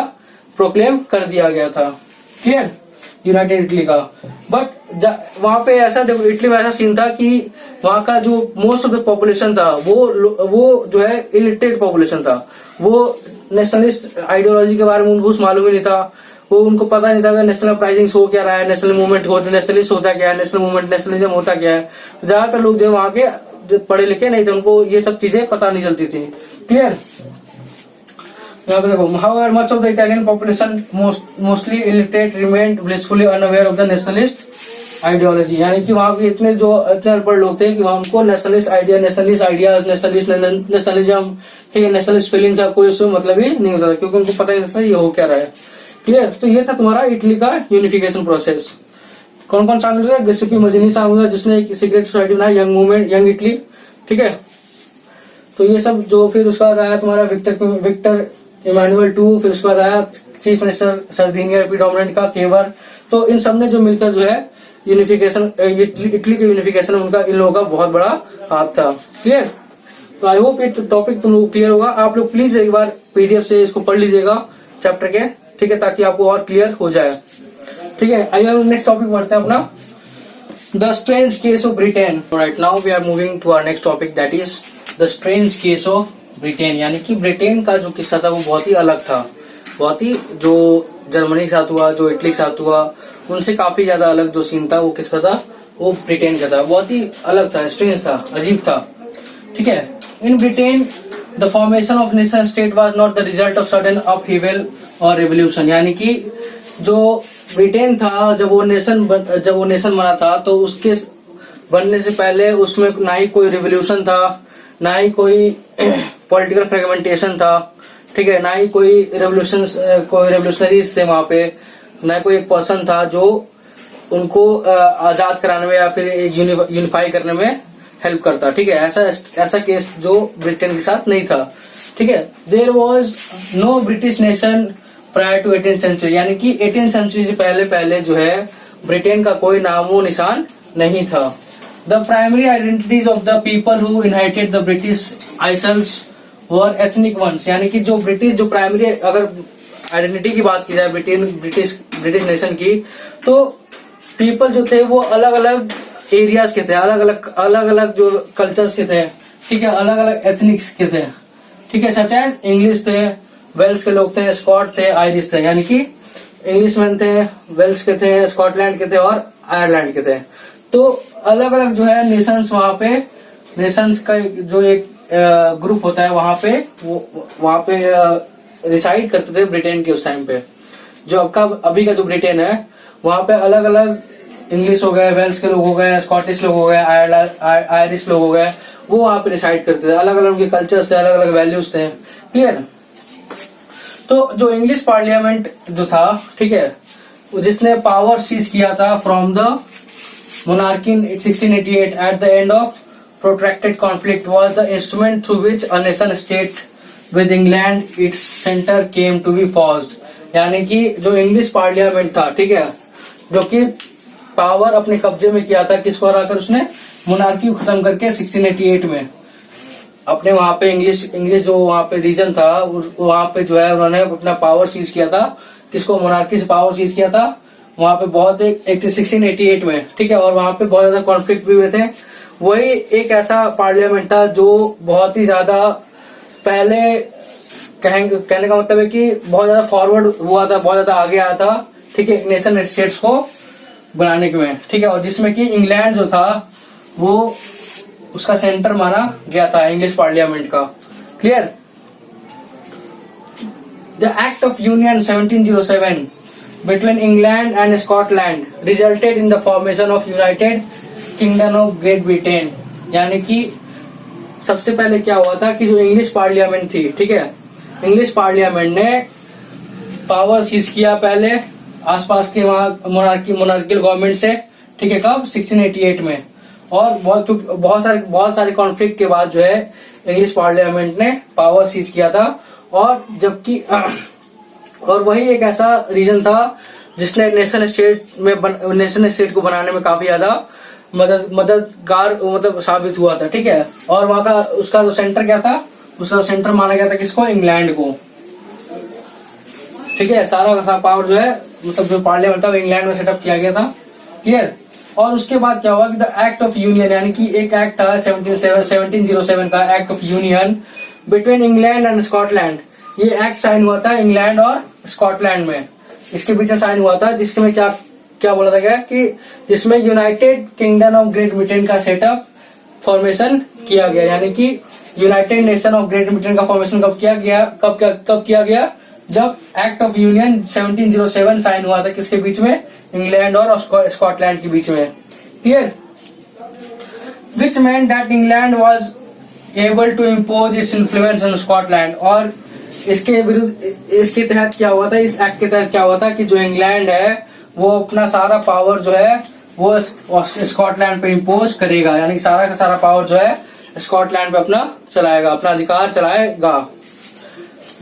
प्रोक्लेम कर दिया गया था। क्लियर? यूनाइटेड इटली का। बट वहां पे ऐसा देखो, इटली में ऐसा सीन था कि वहां का जो मोस्ट ऑफ द पॉपुलेशन था वो जो है इलिटरेट पॉपुलेशन था। वो नेशनलिस्ट आइडियोलॉजी के बारे में उनको कुछ मालूम ही नहीं था। वो उनको पता नहीं था कि नेशनल अपराइजिंग हो क्या रहा है, नेशनल मूवमेंट होता, नेशनलिस्ट होता क्या है, नेशनल मूवमेंट, नेशनलिज्म होता क्या है। तो ज्यादातर लोग जो वहां के पढ़े लिखे नहीं थे, उनको ये सब चीजें पता नहीं चलती थी। क्लियर? यहाँ पे देखो, however much of the Italian population mostly illiterate remained blissfully unaware of the nationalist ideology। यानी कि वहाँ के इतने अनपढ़ लोग थे कि वहाँ उनको नेशनलिस्ट आइडियाज, नेशनलिज्म, ठीक है, नेशनलिस्ट फीलिंग का कोई उसमें मतलब ही नहीं होता था, क्योंकि उनको पता ही नहीं था ये हो क्या रहा है। क्लियर? तो ये था तुम्हारा इटली का यूनिफिकेशन प्रोसेस। कौन कौन शामिल हुआ? गिसेपी मजीनी शामिल हुआ, जिसने एक सीक्रेट सोसाइटी बनाई, यंग मूवमेंट, यंग इटली। ठीक है, तो ये सब जो फिर उसके बाद आया तुम्हारा विक्टर इमैनुअल II, फिर उसके बाद आया चीफ मिनिस्टर सर्दिनिया प्रीडोमिनेंट का केवर। तो इन सब ने जो मिलकर जो है यूनिफिकेशन, इटली के यूनिफिकेशन में उनका, इन लोगों का बहुत बड़ा हाथ था। क्लियर? तो आई होप ये टॉपिक तुम लोग क्लियर होगा। आप लोग प्लीज एक बार PDF से इसको पढ़ लीजिएगा चैप्टर के, ठीक है, ताकि आपको और क्लियर हो जाए। ठीक है, आइए हम नेक्स्ट टॉपिक बढ़ते हैं अपना, the strange case of Britain. Right now we are moving to our next topic, that is the strange case of Britain. यानी कि ब्रिटेन का जो किस्सा था वो बहुत ही अलग था, बहुत ही, जो जर्मनी के साथ हुआ, जो इटली के साथ हुआ, उनसे काफी ज्यादा अलग जो सीन था वो किसका था? वो ब्रिटेन का था। बहुत ही अलग था, स्ट्रेंज था, अजीब था। ठीक है, in Britain the formation of nation state was not the result of sudden upheaval और रेवोल्यूशन। यानी कि जो ब्रिटेन था, जब वो नेशन बना था, तो उसके बनने से पहले उसमें ना ही कोई रिवोल्यूशन था, ना ही कोई पॉलिटिकल फ्रेगमेंटेशन था। ठीक है, ना ही कोई रेवोल्यूशनरीज थे वहां पे, ना कोई एक पर्सन था जो उनको आजाद कराने में या फिर यूनिफाई करने में हेल्प करता। ठीक है, ऐसा केस जो ब्रिटेन के साथ नहीं था। ठीक है, there was no British nation prior to 18th century. यानी कि 18th सेंचुरी से पहले जो है ब्रिटेन का कोई नामो निशान नहीं था। The primary identities of the people who inherited the British Isles were ethnic ones. यानी कि जो प्राइमरी, अगर आइडेंटिटी की बात की जाए ब्रिटिश नेशन की, तो पीपल जो थे वो अलग अलग एरियाज के थे, अलग अलग जो कल्चर्स के थे। ठीक है, अलग अलग एथनिक्स के थे। ठीक है, सच एज इंग्लिश थे, वेल्स के लोग थे, स्कॉट थे, आयरिश थे। यानी कि इंग्लिशमैन थे, वेल्स के थे, स्कॉटलैंड के थे और आयरलैंड के थे। तो अलग अलग जो है नेशंस, वहां पे नेशंस का जो एक ग्रुप होता है, वहां पे रिसाइड करते थे ब्रिटेन के उस टाइम पे। जो अभी का जो ब्रिटेन है, वहां पे अलग अलग इंग्लिश हो गए, वेल्स के लोग हो गए, स्कॉटिश लोग हो गए, आयरिश लोग हो गए, वो वहां पे रिसाइड करते थे। अलग अलग उनके कल्चर्स थे, अलग अलग वैल्यूज थे। क्लियर? तो जो इंग्लिश पार्लियामेंट जो था, ठीक है, जिसने पावर सीज किया था from the monarchy in 1688 at the end of protracted conflict was the instrument through which a nation state with England its center came to be forged। यानी कि जो इंग्लिश पार्लियामेंट था, ठीक है, जो कि पावर अपने कब्जे में किया था, किसको हराकर, उसने मोनार्की को खत्म करके 1688 में अपने वहां पे इंग्लिश जो वहां पे रीजन था वहां पे जो है उन्होंने अपना पावर सीज किया था। किसको? मोनार्की से पावर सीज किया था वहां पे बहुत 1688 में, ठीक है। और वहां पे बहुत ज्यादा कॉन्फ्लिक्ट भी हुए थे। वही एक ऐसा पार्लियामेंट था जो बहुत ही ज्यादा पहले कहने का मतलब है कि बहुत ज्यादा फॉरवर्ड हुआ था, बहुत ज्यादा आगे आया था, ठीक है, नेशन स्टेट्स को बनाने के में, ठीक है। और जिसमें कि इंग्लैंड जो था वो उसका सेंटर माना गया था इंग्लिश पार्लियामेंट का। Clear? The act of union 1707 between England and Scotland resulted in the formation of United Kingdom of Great Britain। यानी कि सबसे पहले क्या हुआ था कि जो इंग्लिश पार्लियामेंट थी, ठीक है, इंग्लिश पार्लियामेंट ने पावर सीज किया पहले आसपास के वहां मोनार्कियल गवर्नमेंट से, ठीक है, कब? 1688 में। और बहुत सारे कॉन्फ्लिक्ट के बाद जो है इंग्लिश पार्लियामेंट ने पावर सीज किया था। और जबकि और वही एक ऐसा रीजन था जिसने नेशन स्टेट को बनाने में काफी ज्यादा मददगार मतलब साबित हुआ था, ठीक है। और वहां का उसका जो सेंटर क्या था, उसका सेंटर माना गया था किसको? इंग्लैंड को, ठीक है। सारा पावर जो है मतलब जो पार्लियामेंट था वो इंग्लैंड में सेटअप किया गया था। क्लियर? और उसके बाद क्या हुआ कि द एक्ट ऑफ यूनियन, यानी कि एक एक्ट था 1707 का act of union between England and Scotland. ये एक्ट साइन हुआ था इंग्लैंड और स्कॉटलैंड में, इसके पीछे साइन हुआ था, जिसमें क्या बोला था कि जिसमें United kingdom of great Britain का सेटअप फॉर्मेशन किया गया। यानी कि United nation of great Britain का फॉर्मेशन कब किया गया? जब एक्ट ऑफ यूनियन 1707 साइन हुआ था, किसके बीच में? इंग्लैंड और स्कॉटलैंड के बीच में। Clear? Which meant that England was able to impose its influence on Scotland। और इसके तहत क्या हुआ था, इस एक्ट के तहत क्या हुआ था कि जो इंग्लैंड है वो अपना सारा पावर जो है वो स्कॉटलैंड पे इम्पोज करेगा। यानी सारा का सारा पावर जो है स्कॉटलैंड पे अपना चलाएगा, अपना अधिकार चलाएगा।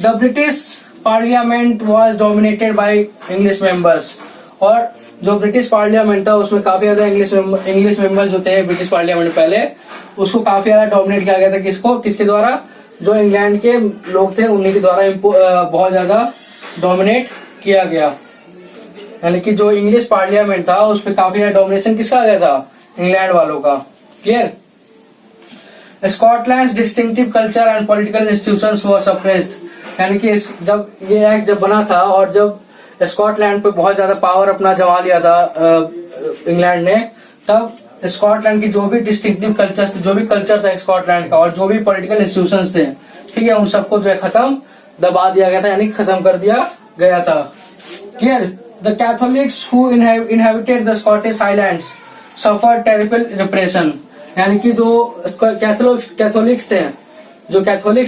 The British parliament was dominated by English members. और जो ब्रिटिश पार्लियामेंट था उसमें काफी ज्यादा इंग्लिश मेंबर्स जो थे ब्रिटिश पार्लियामेंट पहले, उसको काफी ज्यादा डोमिनेट किया गया था। किसके द्वारा? जो इंग्लैंड के लोग थे उन्हीं के द्वारा बहुत ज्यादा डोमिनेट किया गया। यानी कि जो इंग्लिश पार्लियामेंट था उस पर काफी ज्यादा डोमिनेशन किसका आ गया था? इंग्लैंड वालों का। Clear? Scotland distinctive culture and political institutions were suppressed. यानी कि जब ये एक्ट जब बना था और जब स्कॉटलैंड पे बहुत ज्यादा पावर अपना जमा लिया था इंग्लैंड ने, तब स्कॉटलैंड की जो भी डिस्टिंक्टिव कल्चर, जो भी कल्चर था स्कॉटलैंड का और जो भी पॉलिटिकल इंस्टीट्यूशंस थे, ठीक है, उन सबको जो है दबा दिया गया था, यानी खत्म कर दिया गया था। Clear? The Catholics who inhabited the Scottish highlands suffer terrible repression. यानी कि जो कैथोलिक्स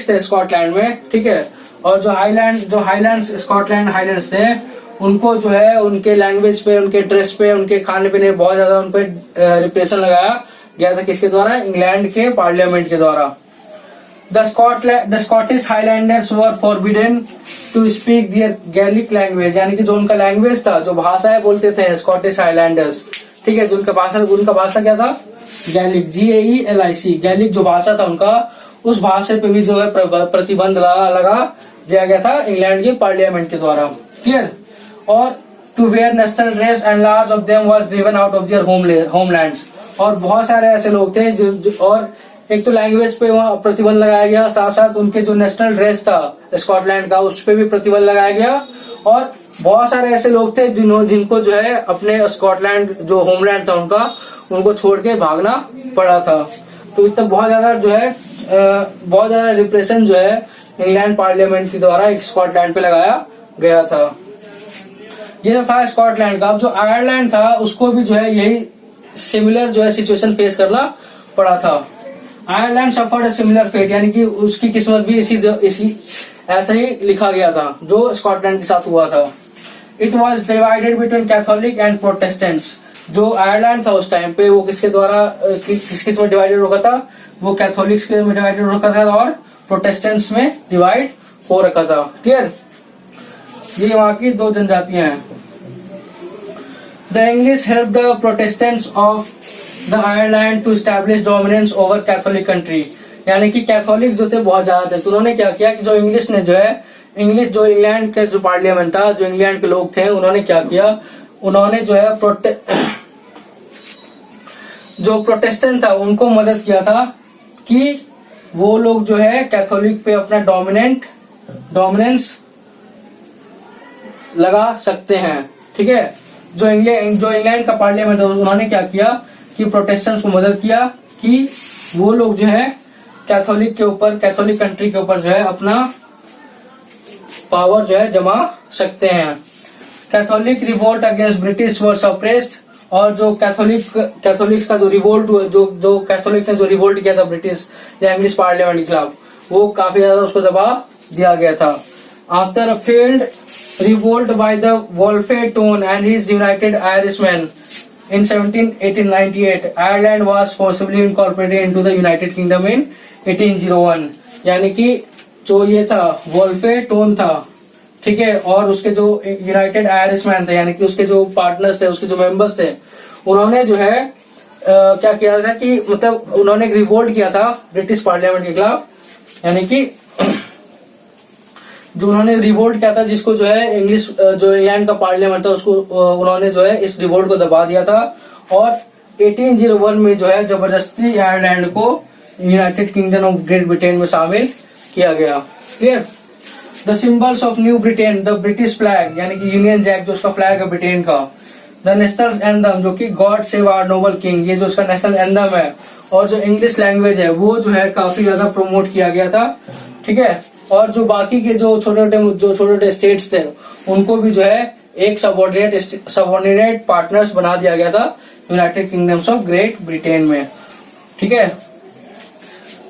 थे स्कॉटलैंड में, ठीक है, और जो हाईलैंड्स स्कॉटलैंड हाईलैंड्स थे, उनको जो है उनके लैंग्वेज पे, उनके ड्रेस पे, उनके खाने पीने बहुत ज्यादा उन पे रिप्रेशन लगाया गया था। किसके द्वारा? इंग्लैंड के पार्लियामेंट के द्वारा। The Scottish Highlanders were forbidden to speak their Gaelic language. यानी कि जो उनका लैंग्वेज था, जो भाषाएं बोलते थे स्कॉटिश हाईलैंडर्स, ठीक है, जो उनका भाषा क्या था? Gallic, GAELIC। गैलिक जो भाषा था उनका, उस भाषा पे भी जो है प्रतिबंध लगा दिया गया था इंग्लैंड के पार्लियामेंट के द्वारा। क्लियर? और to wear national dress and large of them was driven out of their homelands. और बहुत सारे ऐसे लोग थे जो और एक तो लैंग्वेज पे वहाँ प्रतिबंध लगाया गया, साथ साथ उनके जो नेशनल ड्रेस था स्कॉटलैंड का उस पे भी प्रतिबंध लगाया गया। और बहुत सारे ऐसे लोग थे जिनको जो है अपने स्कॉटलैंड जो होमलैंड था उनको छोड़ के भागना पड़ा था। तो इतना बहुत ज्यादा रिप्रेशन जो है इंग्लैंड पार्लियामेंट के द्वारा स्कॉटलैंड पे लगाया गया था। ये तो था स्कॉटलैंड का। अब जो आयरलैंड था उसको भी जो है यही सिमिलर जो है सिचुएशन फेस करना पड़ा था। Ireland suffered a similar fate, यानी कि उसकी किस्मत भी इसी ऐसा ही लिखा गया था जो स्कॉटलैंड के साथ हुआ था। It was divided between Catholic and Protestants. जो आयरलैंड था उस टाइम पे वो किसके द्वारा किस में डिवाइडेड हो रखा था, वो कैथोलिक्स के में डिवाइडेड हो रखा था और प्रोटेस्टेंट्स में डिवाइड हो रखा था। क्लियर, ये वहां की दो जनजातियां हैं। The English help the Protestants of the Ireland to establish dominance over Catholic country. यानी कि कैथोलिक जो थे बहुत ज्यादा थे, तो उन्होंने क्या किया कि जो इंग्लिश ने जो है इंग्लिश जो इंग्लैंड के जो पार्लियामेंट था, जो इंग्लैंड के लोग थे, उन्होंने क्या किया, उन्होंने जो है जो प्रोटेस्टेंट था उनको मदद किया था कि वो लोग जो है कैथोलिक पे अपना डोमिनेंस लगा सकते हैं। ठीक है, जो इंग्लैंड का पार्लियामेंट था उन्होंने क्या किया कि प्रोटेस्टेंट्स को मदद किया कि वो लोग जो है कैथोलिक कंट्री के ऊपर जो है अपना पावर जो है जमा सकते हैं। Catholic revolt against British were suppressed, और जो कैथोलिक्स का जो रिवोल्ट जो कैथोलिक ने जो रिवोल्ट किया था ब्रिटिश या इंग्लिश पार्लियामेंट के खिलाफ, वो काफी ज्यादा उसको दबा दिया गया था। After a failed revolt by the Wolfe Tone and his United Irishmen in 1898 Ireland was forcibly incorporated into the United Kingdom in 1801। यानी कि जो ये था वोल्फे टोन था, ठीक है, और उसके जो यूनाइटेड आयरिशमैन थे यानी कि उसके जो पार्टनर्स थे, उसके जो मेंबर्स थे, उन्होंने जो है क्या किया था कि मतलब उन्होंने रिवोल्ट किया था ब्रिटिश पार्लियामेंट के खिलाफ। यानी कि जो उन्होंने रिवोल्ट किया था, जिसको जो है जो इंग्लैंड का पार्लियामेंट था उसको उन्होंने जो है इस रिवोल्ट को दबा दिया था, और 1801 में जो है जबरदस्ती आयरलैंड को United kingdom of great Britain में शामिल किया गया। Clear. The symbols of new Britain, the British flag यानी कि यूनियन जैक जो उसका फ्लैग है ब्रिटेन का, द नेशनल एंथम जो कि God save our noble king, ये जो उसका नेशनल एंथम है, और जो इंग्लिश लैंग्वेज है वो जो है काफी ज्यादा प्रमोट किया गया था। ठीक है, और जो बाकी के जो छोटे छोटे स्टेट्स थे उनको भी जो है एक सबऑर्डिनेट पार्टनर्स बना दिया गया था United kingdoms of great Britain में। ठीक है,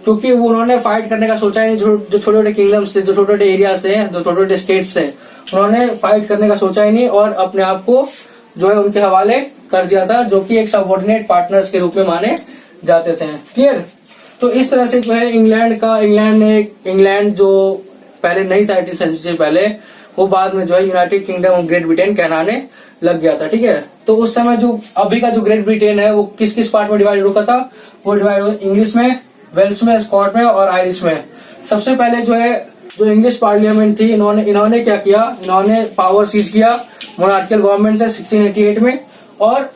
क्योंकि उन्होंने फाइट करने का सोचा ही नहीं। जो छोटे छोटे किंगडम्स थे, जो छोटे छोटे एरियाज थे, जो छोटे छोटे स्टेट्स थे, उन्होंने फाइट करने का सोचा ही नहीं और अपने आप को जो है उनके हवाले कर दिया था, जो कि एक सबऑर्डिनेट पार्टनर्स के रूप में माने जाते थे। क्लियर। तो इस तरह से जो है इंग्लैंड जो पहले नहीं था 18th सेंचुरी से पहले, वो बाद में जो है United kingdom of great Britain कहलाने लग गया था। ठीक है, तो उस समय जो अभी का जो ग्रेट ब्रिटेन है वो किस किस पार्ट में डिवाइड होता था, वो डिवाइड इंग्लिश में, वेल्स में, स्कॉट में और आयरिश में। सबसे पहले जो है जो इंग्लिश पार्लियामेंट थी, इन्होंने क्या किया, इन्होंने पावर सीज किया मोनार्कियल गवर्नमेंट से 1688 में, और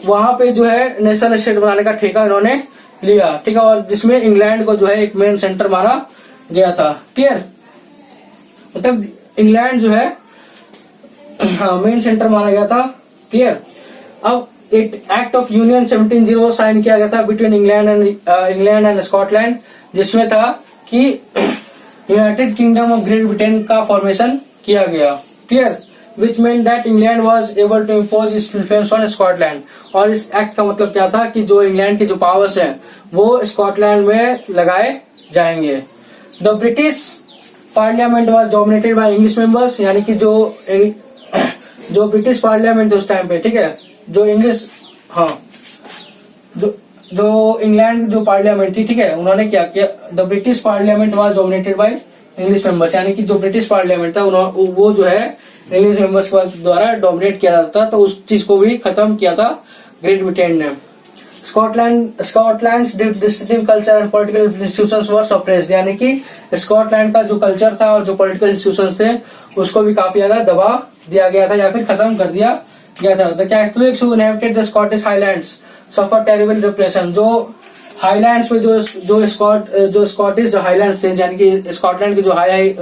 वहां पे जो है नेशनल स्टेट बनाने का ठेका इन्होंने लिया। ठीक है, और जिसमें इंग्लैंड को जो है एक मेन सेंटर माना गया था। क्लियर, मतलब इंग्लैंड जो है मेन सेंटर माना गया था। क्लियर। अब एक एक्ट ऑफ यूनियन 1700 साइन किया गया था बिटवीन इंग्लैंड एंड स्कॉटलैंड, जिसमें था कि United kingdom of great Britain का फॉर्मेशन किया गया। Clear, which meant that England was able to impose its influence on Scotland। और इस एक्ट का मतलब क्या था कि जो इंग्लैंड के जो पावर्स हैं वो स्कॉटलैंड में लगाए जाएंगे। The British parliament was dominated by English members, यानी कि जो ब्रिटिश पार्लियामेंट उस टाइम पे, ठीक है, जो इंग्लैंड जो पार्लियामेंट थी, ठीक है, उन्होंने क्या किया, the British parliament was dominated by English members, यानी कि जो ब्रिटिश पार्लियामेंट था वो जो है इंग्लिश मेंबर्स द्वारा डोमिनेट किया जाता था। तो उस चीज को भी खत्म किया था ग्रेट ब्रिटेन ने। Scotland distinctive culture and political institutions were suppressed, यानी कि स्कॉटलैंड का जो कल्चर था और जो पॉलिटिकल इंस्टीट्यूशंस थे उसको भी काफी ज्यादा दबा दिया गया था या फिर खत्म कर दिया गया था। The Catholics who inhabited the Scottish highlands suffer terrible repression, जो हाईलैंड्स पे जो स्कॉटिश जो हाईलैंड्स थे, यानी कि स्कॉटलैंड के जो हाई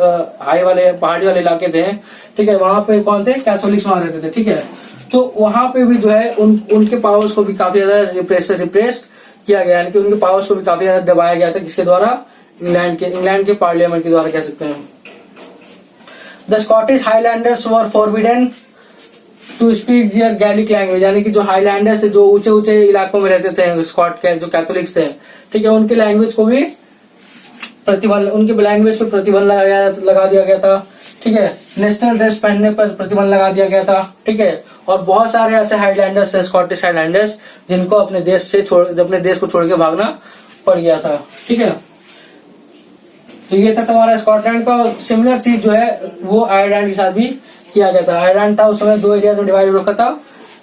वाले पहाड़ी वाले इलाके थे, ठीक है, वहां पे कौन थे, कैथोलिक्स वहां रहते थे। ठीक है, तो वहां पे भी जो है उनके पावर्स को भी काफी ज्यादा रिप्रेस्ड किया गया, यानी कि उनके पावर्स को भी काफी ज्यादा दबाया गया था। किसके द्वारा, इंग्लैंड के पार्लियामेंट के द्वारा कह सकते हैं। The Scottish Highlanders were forbidden to speak their Gaelic language, यानी कि जो हाईलैंडर्स थे, जो ऊंचे ऊंचे इलाकों में रहते थे स्कॉट के जो कैथोलिक्स थे, ठीक है, उनके लैंग्वेज को भी उनके लैंग्वेज पे प्रतिबंध लगा दिया गया था। ठीक है, नेशनल ड्रेस पहनने पर प्रतिबंध लगा दिया गया था। ठीक है, और बहुत सारे ऐसे हाईलैंडर्स थे, स्कॉटिश हाईलैंडर्स, जिनको अपने देश को छोड़ के भागना पड़ गया था। ठीक है, तो ये था तुम्हारा स्कॉटलैंड का। सिमिलर चीज जो है वो आयरलैंड के साथ भी किया गया था। आयरलैंड था उस समय 2 एरियाज में डिवाइड हो रखा था,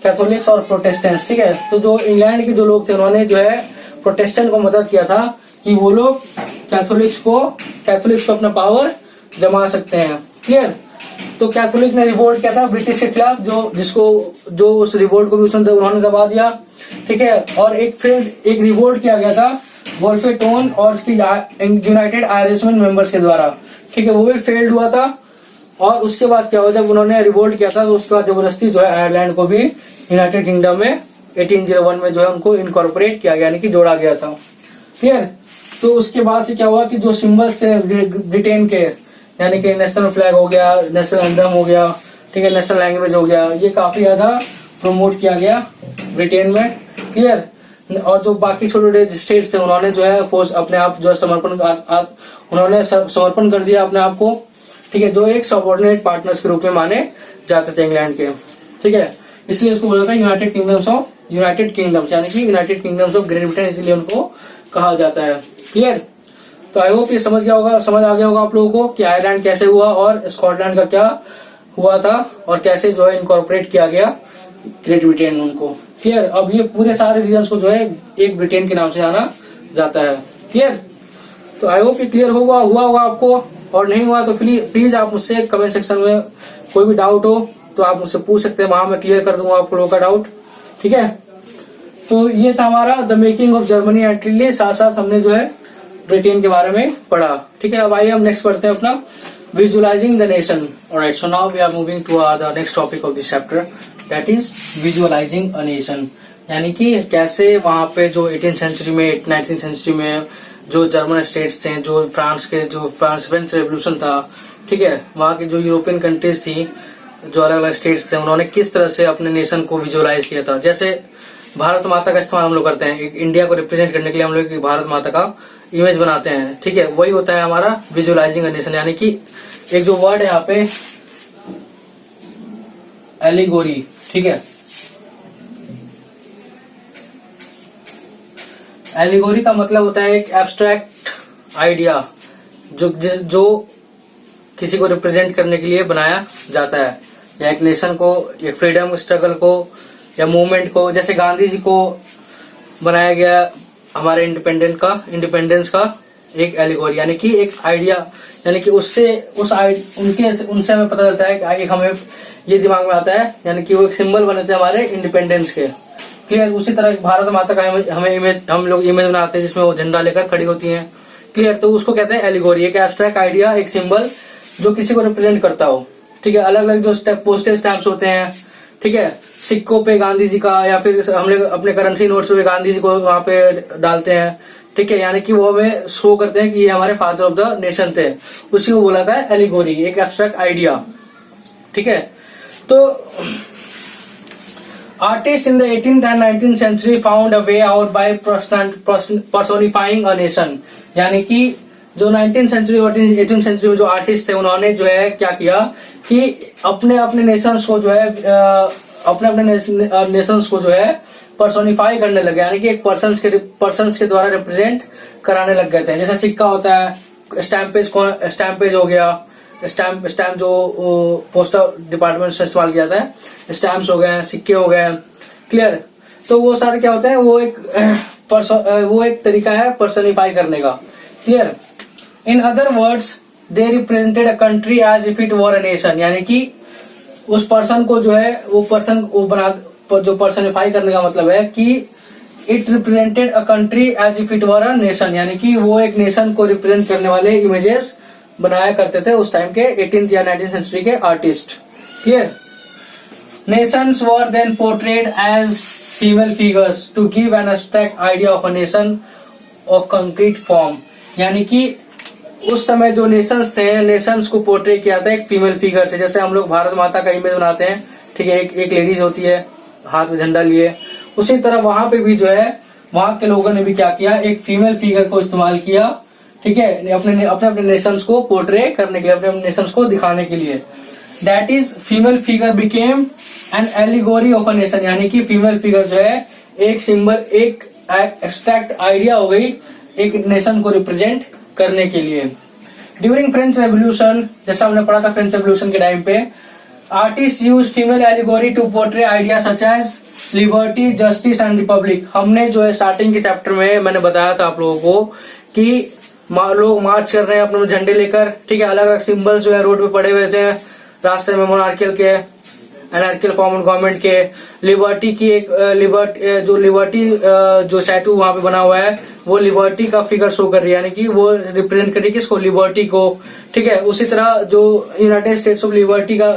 कैथोलिक्स और प्रोटेस्टेंट्स। ठीक है, तो जो इंग्लैंड के जो लोग थे उन्होंने जो है प्रोटेस्टेंट को मदद किया था कि वो लोग कैथोलिक्स को अपना पावर जमा सकते हैं। क्लियर, तो कैथोलिक ने रिवोल्ट किया था ब्रिटिश के खिलाफ, जो उस रिवोल्ट को भी उन्होंने दबा दिया। ठीक है, और एक रिवोल्ट किया गया था वोल्फेटोन और उसकी यूनाइटेड आयरिशमैन मेंबर्स के द्वारा। ठीक है, वो भी फेल्ड हुआ था। और उसके बाद क्या हुआ, जब उन्होंने रिवोल्ट किया था तो उसके बाद जबरदस्ती जो है आयरलैंड को भी यूनाइटेड किंगडम में 1801 में जो है उनको इनकॉर्पोरेट किया गया, यानी कि जोड़ा गया था। क्लियर, तो उसके बाद से क्या हुआ कि जो सिंबल्स थे ब्रिटेन के, यानी कि नेशनल फ्लैग हो गया, नेशनल एंथम हो गया, ठीक है, नेशनल लैंग्वेज हो गया, ये काफी ज्यादा प्रमोट किया गया ब्रिटेन में। क्लियर, और जो बाकी छोटे छोटे स्टेट्स थे उन्होंने जो है फोर्स अपने आप जो है समर्पण कर दिया अपने आप को। ठीक है, जो एक सबऑर्डिनेट पार्टनर्स के रूप में माने जाते थे इंग्लैंड के। ठीक है, इसलिए इसको बोला था यूनाइटेड किंगडम्स, यानी कि United kingdoms of great Britain, इसलिए उनको कहा जाता है। क्लियर, तो आई होप ये समझ आ गया होगा आप लोगों को कि आयरलैंड कैसे हुआ और स्कॉटलैंड का क्या हुआ था और कैसे जो है इनकॉर्पोरेट किया गया ग्रेट ब्रिटेन उनको। क्लियर, अब ये पूरे सारे रीजन्स को जो है एक ब्रिटेन के नाम से जाना जाता है। क्लियर, तो आई होप ये क्लियर हुआ होगा आपको, और नहीं हुआ तो प्लीज आप मुझसे कमेंट सेक्शन में कोई भी डाउट हो तो आप मुझसे पूछ सकते हैं, वहां मैं क्लियर कर दूंगा आप लोगों का डाउट। ठीक है, तो ये था हमारा the making of Germany and Italy, साथ साथ हमने जो है ब्रिटेन के बारे में पढ़ा। ठीक है, अब आइए हम नेक्स्ट पढ़ते हैं अपना visualising the nation. Alright, so now we are moving to the next topic of this chapter, that is visualising a nation. यानी कि कैसे वहां पे जो 18th सेंचुरी में 19th सेंचुरी में जो जर्मन स्टेट्स थे, जो फ्रेंच रेवोल्यूशन था, ठीक है, वहां की जो यूरोपियन कंट्रीज थी, जो अलग अलग स्टेट्स थे, उन्होंने किस तरह से अपने नेशन को विजुअलाइज किया था। जैसे भारत माता का इस्तेमाल हम लोग करते हैं, इंडिया को रिप्रेजेंट करने के लिए हम लोग भारत माता का इमेज बनाते हैं। ठीक है, वही होता है हमारा विजुअलाइजिंग अ नेशन, यानी कि एक जो वर्ड है यहाँ पे एलिगोरी। ठीक है, एलिगोरी का मतलब होता है एक एब्स्ट्रैक्ट आइडिया जो किसी को रिप्रेजेंट करने के लिए बनाया जाता है, या एक नेशन को, एक फ्रीडम स्ट्रगल को या मूवमेंट को। जैसे गांधी जी को बनाया गया हमारे इंडिपेंडेंस का एक एलिगोरी, यानी कि एक आइडिया, यानी कि उनसे हमें पता चलता है कि हमें ये दिमाग में आता है, यानी कि वो एक सिंबल बने थे हमारे इंडिपेंडेंस के। क्लियर, उसी तरह भारत माता का हम लोग इमेज बनाते हैं जिसमें वो झंडा लेकर खड़ी होती हैं। क्लियर, तो उसको कहते हैं एलिगोरी, एक एब्स्ट्रैक्ट आइडिया, एक सिंबल जो किसी को रिप्रेजेंट करता हो। ठीक है, अलग अलग जो पोस्टेज स्टैम्प्स होते हैं, ठीक है, सिक्कों पे गांधी जी का, या फिर हम लोग अपने करेंसी नोट्स पे गांधी जी को वहां पे डालते हैं। ठीक है, यानी कि वो हमें शो करते हैं कि ये हमारे फादर ऑफ द नेशन थे। उसी को बोला था एलिगोरी, एक एब्स्ट्रैक्ट आइडिया। ठीक है, तो artist in the 18th and 19th century found a way out by personifying a nation, यानी कि जो 19th सेंचुरी और 18th सेंचुरी में जो आर्टिस्ट थे उन्होंने जो है क्या किया कि अपने नेशंस को जो है नेशंस को जो है पर्सोनिफाई करने लगे, यानी कि एक पर्सन्स के द्वारा रिप्रेजेंट कराने लग गए थे। जैसे सिक्का होता है, स्टैम्पेज हो गया, स्टैम्प जो पोस्टल डिपार्टमेंट से इस्तेमाल किया जाता है, स्टैम्प्स हो गए, सिक्के हो गए। क्लियर, तो वो सारे क्या होते हैं, वो एक तरीका है पर्सोनिफाई करने का। Clear, in other words they represented a country as if it were a nation, यानी कि उस पर्सन को जो है जो पर्सोनिफाई करने का मतलब है कि it represented a country as if it were a nation, यानी कि वो एक नेशन को रिप्रेजेंट करने वाले इमेजेस बनाया करते थे उस टाइम के 18th या 19th सेंचुरी के artist. Clear, nations were then portrayed as female figures to give an abstract idea of a nation of concrete form, यानी कि उस समय जो नेशंस थे, नेशंस को पोर्ट्रे किया था एक फीमेल फिगर से। जैसे हम लोग भारत माता का इमेज बनाते हैं, ठीक है, एक लेडीज होती है हाथ में झंडा लिए, उसी तरह वहां पे भी जो है वहां के लोगों ने भी क्या किया, एक फीमेल फिगर को इस्तेमाल किया। ठीक है, अपने अपने अपने नेशंस को पोर्ट्रे करने के लिए, अपने नेशंस को दिखाने के लिए। That is female figure became an allegory of a nation, यानी कि फीमेल फिगर जो है एक सिंबल, एक एब्स्ट्रैक्ट आइडिया हो गई एक नेशन को रिप्रेजेंट करने के लिए। ड्यूरिंग फ्रेंच रेवोल्यूशन, जैसा हमने पढ़ा था फ्रेंच रेवोल्यूशन के टाइम पे, artist use female allegory to portray idea such as liberty, justice and republic. हमने जो है स्टार्टिंग के चैप्टर में मैंने बताया था आप लोगों को कि लोग मार्च कर रहे हैं अपने झंडे लेकर, ठीक है, अलग अलग सिंबल जो है रोड पे पड़े हुए थे रास्ते में, मोनार्कियल के, एनार्कियल फॉर्म गवर्नमेंट के, लिबर्टी की एक लिबर्टी जो स्टैटू वहां पे बना हुआ है वो लिबर्टी का फिगर शो कर रही है, यानी कि वो रिप्रेजेंट कर रही है किसको, लिबर्टी को, ठीक है। उसी तरह जो यूनाइटेड स्टेट्स ऑफ लिबर्टी का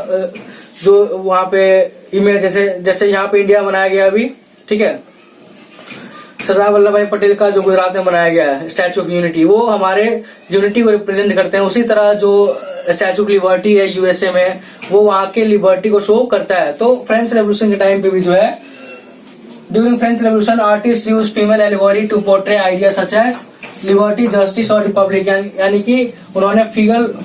जो वहां पे इमेज, जैसे यहाँ पे इंडिया बनाया गया अभी, ठीक है, सरदार वल्लभ भाई पटेल का जो गुजरात में बनाया गया है स्टैचू ऑफ यूनिटी, वो हमारे यूनिटी को रिप्रेजेंट करते हैं। उसी तरह जो स्टैचू ऑफ लिबर्टी है यूएसए में, वो वहां के लिबर्टी को शो करता है। तो फ्रेंच रेवोल्यूशन के टाइम पे भी जो है, during French Revolution artist use female allegory to portray idea such as liberty, justice और रिपब्लिक, यानी कि उन्होंने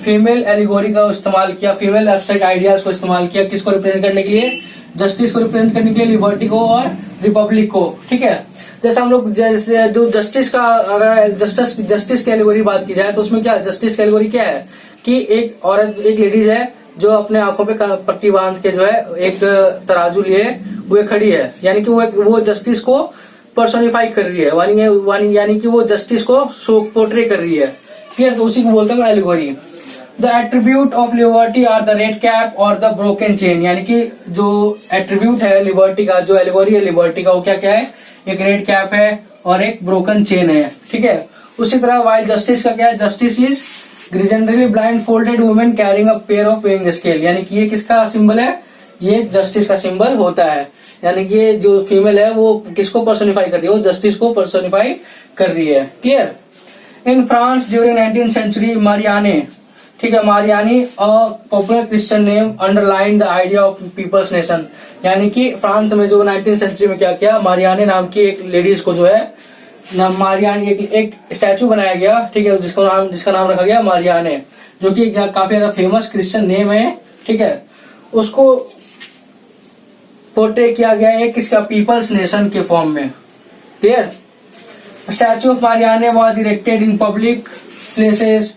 फीमेल एलिगोरी का इस्तेमाल किया, फीमेल एब्स्ट्रैक्ट आइडियाज को इस्तेमाल किया, किसको रिप्रेजेंट करने के लिए, जस्टिस को रिप्रेजेंट करने के लिए, लिबर्टी को और रिपब्लिक को, ठीक है। जैसे हम लोग जैसे जो जस्टिस का, अगर जस्टिस की एलिगोरी बात की जाए तो उसमें क्या, जस्टिस की एलिगोरी क्या है कि एक औरत, एक लेडीज है जो अपने आंखों पे पट्टी बांध के जो है एक तराजू लिए हुए खड़ी है, यानी कि वो जस्टिस को पर्सोनिफाई कर रही है, यानी कि वो जस्टिस को शो पोर्ट्रे कर रही है, ठीक है। तो उसी को बोलते हैं allegory. The attribute of liberty are the red cap और द ब्रोकन चेन, यानी कि जो एट्रीब्यूट है लिबर्टी का, जो एलिगोरी है लिबर्टी का, वो क्या क्या है, एक रेड कैप है और एक ब्रोकन चेन है, ठीक है। उसी तरह वाइल जस्टिस का क्या है, justice is generally blind folded women carrying a pair of weighing scale, यानी कि ये किसका सिंबल है, ये जस्टिस का सिंबल होता है, यानी कि ये जो फीमेल है वो किसको पर्सोनिफाई कर रही है, वो जस्टिस को पर्सोनिफाई कर रही है, clear. In France during 19th century Marianne, ठीक है, Marianne a popular Christian name underline the idea of people's nation, यानी कि फ्रांस में जो 19th सेंचुरी में क्या किया, मारियाने नाम की एक लेडीज को जो है मारियाने एक स्टैचू बनाया गया, ठीक है, जिसका नाम रखा गया मारियाने, जो कि काफी ज्यादा फेमस क्रिश्चियन नेम है, ठीक है। उसको पोर्ट्रे किया गया है किसका, पीपल्स नेशन के फॉर्म में, clear. Statue of Marianne was erected in public places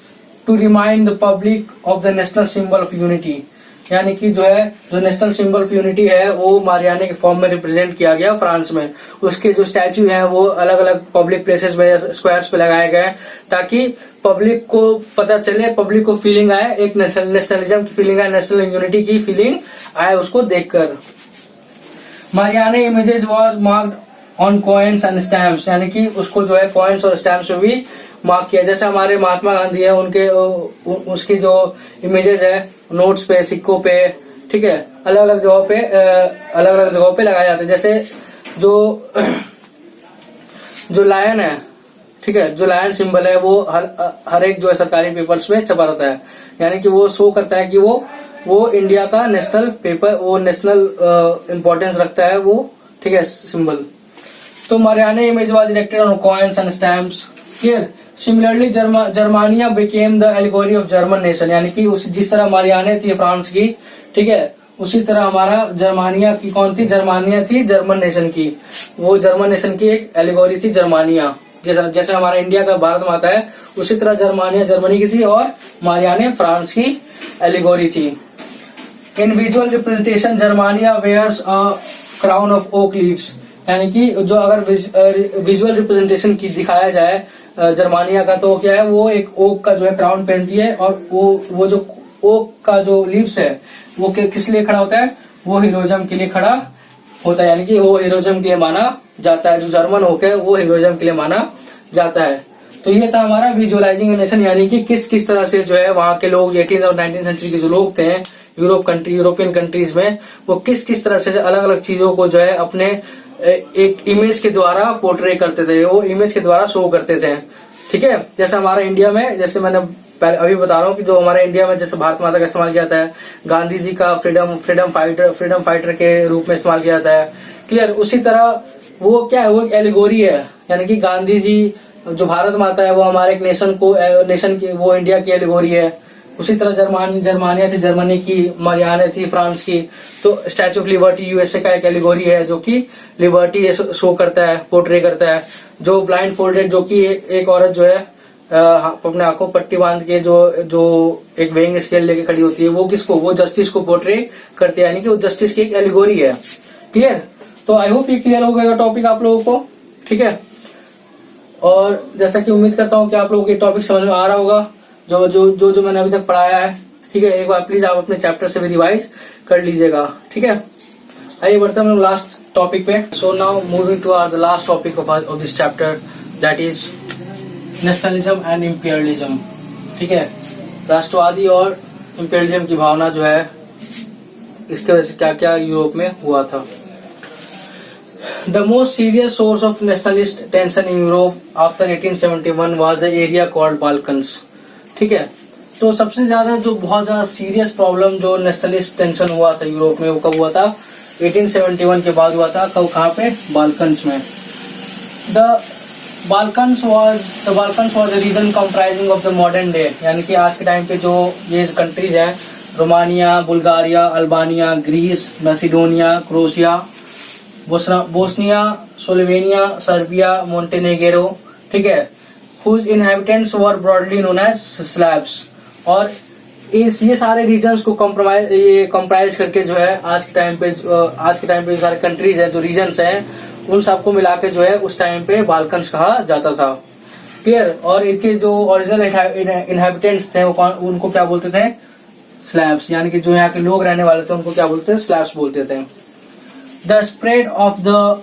to remind the public of the national symbol of unity, यानी कि जो है जो नेशनल सिंबल ऑफ यूनिटी है वो मारियाने के फॉर्म में रिप्रेजेंट किया गया फ्रांस में। उसके जो स्टैचू हैं वो अलग अलग पब्लिक प्लेसेस में, स्क्वायर्स पे लगाए गए ताकि पब्लिक को पता चले, पब्लिक को फीलिंग आए, एक नेशनलिज्म की फीलिंग आए, नेशनल यूनिटी की फीलिंग आए उसको देखकर। Marianne images was marked on coins and stamps, यानी कि उसको जो है कॉइन्स और स्टैम्प्स में भी मार्क किया। जैसे हमारे महात्मा गांधी है, उनके उसकी जो इमेजेस है नोट्स पे, सिक्कों पे, ठीक है, अलग अलग जगहों पे लगाए जाते हैं। जैसे जो लायन है, ठीक है, जो लायन सिंबल है वो हर एक जो है सरकारी पेपर्स में छपा रहता है, यानी कि वो शो करता है कि वो इंडिया का नेशनल पेपर, वो नेशनल इम्पोर्टेंस रखता है वो, ठीक है, सिंबल। तो Marianne image was erected on coins and stamps, clear. Similarly Germania became the allegory of German nation, यानी कि जिस तरह मारियाने थी फ्रांस की, ठीक है, उसी तरह हमारा जर्मानिया की कौन थी, जर्मानिया थी जर्मन नेशन की, वो जर्मन नेशन की एक एलिगोरी थी जर्मानिया। जैसे हमारा इंडिया का भारत माता है उसी तरह जर्मानिया जर्मनी की थी और मारियाने फ्रांस की एलिगोरी थी। In visual representation Germania wears a crown of oak leaves, यानी कि जो अगर विजुअल रिप्रेजेंटेशन की दिखाया जाए जर्मानिया का, तो क्या है, वो एक ओक का जो है क्राउन पहनती है और वो जो ओक का जो लीव्स है वो किस लिए खड़ा होता है, वो हीरोइज्म के लिए खड़ा होता है, यानी कि वो हीरोइज्म के लिए माना जाता है, जो जर्मन ओक है वो हीरोइज्म के लिए माना जाता है। तो ये था हमारा विजुअलाइजिंग नेशन, यानी कि किस तरह से जो है वहां के लोग 18th और 19th सेंचुरी के जो लोग थे यूरोपियन कंट्रीज में, वो किस तरह से अलग अलग चीजों को जो है अपने एक इमेज के द्वारा पोर्ट्रे करते थे, वो इमेज के द्वारा शो करते थे, ठीक है। जैसे हमारा इंडिया में, जैसे मैंने पहले अभी बता रहा हूँ कि जो हमारे इंडिया में जैसे भारत माता का इस्तेमाल किया जाता है, गांधी जी का फ्रीडम फाइटर के रूप में इस्तेमाल किया जाता है, क्लियर। उसी तरह वो क्या है, वो एक एलिगोरी है, यानी कि गांधी जी जो भारत माता है वो हमारे एक नेशन की वो इंडिया की एलिगोरी है। उसी तरह जर्मानिया थी जर्मनी की, मरियाने थी फ्रांस की। तो स्टैचू ऑफ लिबर्टी यूएसए का एक एलिगोरी है जो कि लिबर्टी शो करता है, पोर्ट्रे करता है। जो ब्लाइंड फोल्डेड, जो कि एक औरत जो है अपने आंखों पट्टी बांध के जो एक वेइंग स्केल लेके खड़ी होती है, वो जस्टिस को पोर्ट्रे करती है, यानी कि वो जस्टिस की एक एलिगोरी है। क्लियर? तो आई होप ये क्लियर हो गया टॉपिक आप लोगों को। ठीक है, और जैसा कि उम्मीद करता हूँ कि आप लोगों को ये टॉपिक समझ में आ रहा होगा जो मैंने अभी तक पढ़ाया है। ठीक है, एक बार प्लीज आप अपने चैप्टर से भी रिवाइज कर लीजिएगा। ठीक है, आइए बढ़ते हैं लास्ट टॉपिक पे। So now moving to the last topic of this chapter, that is nationalism and imperialism. ठीक है, राष्ट्रवादी और इंपीरियलिज्म की भावना जो है, इसके वजह से क्या क्या यूरोप में हुआ था। The most serious source of nationalist tension in Europe after 1871 was the area called Balkans। ठीक है, तो सबसे ज्यादा जो बहुत ज्यादा सीरियस प्रॉब्लम जो नेशनलिस्ट टेंशन हुआ था यूरोप में, वो कब हुआ था? 1871 के बाद हुआ था। कहाँ पे? बाल्कन्स में। The Balkans was a region comprising of the modern day, यानी कि आज के टाइम पे जो ये कंट्रीज हैं, Romania, Bulgaria, Albania, Greece, Macedonia, Croatia, Bosnia, Slovenia, Serbia, Montenegro. ठीक है, whose inhabitants were broadly known as Slavs। और ये सारे रीजन्स को कंप्राइज करके जो है आज के टाइम पे जो सारे कंट्रीज हैं, जो रीजन्स हैं, उन सबको मिला के जो है उस टाइम पे बाल्कन्स कहा जाता था। क्लियर? और इनके जो ओरिजिनल इनहेबिटेंट्स थे उनको क्या बोलते थे? स्लैब्स, यानी कि जो यहाँ के लोग रहने वाले थे उनको क्या बोलते थे? स्लैब्स बोलते थे। The spread of the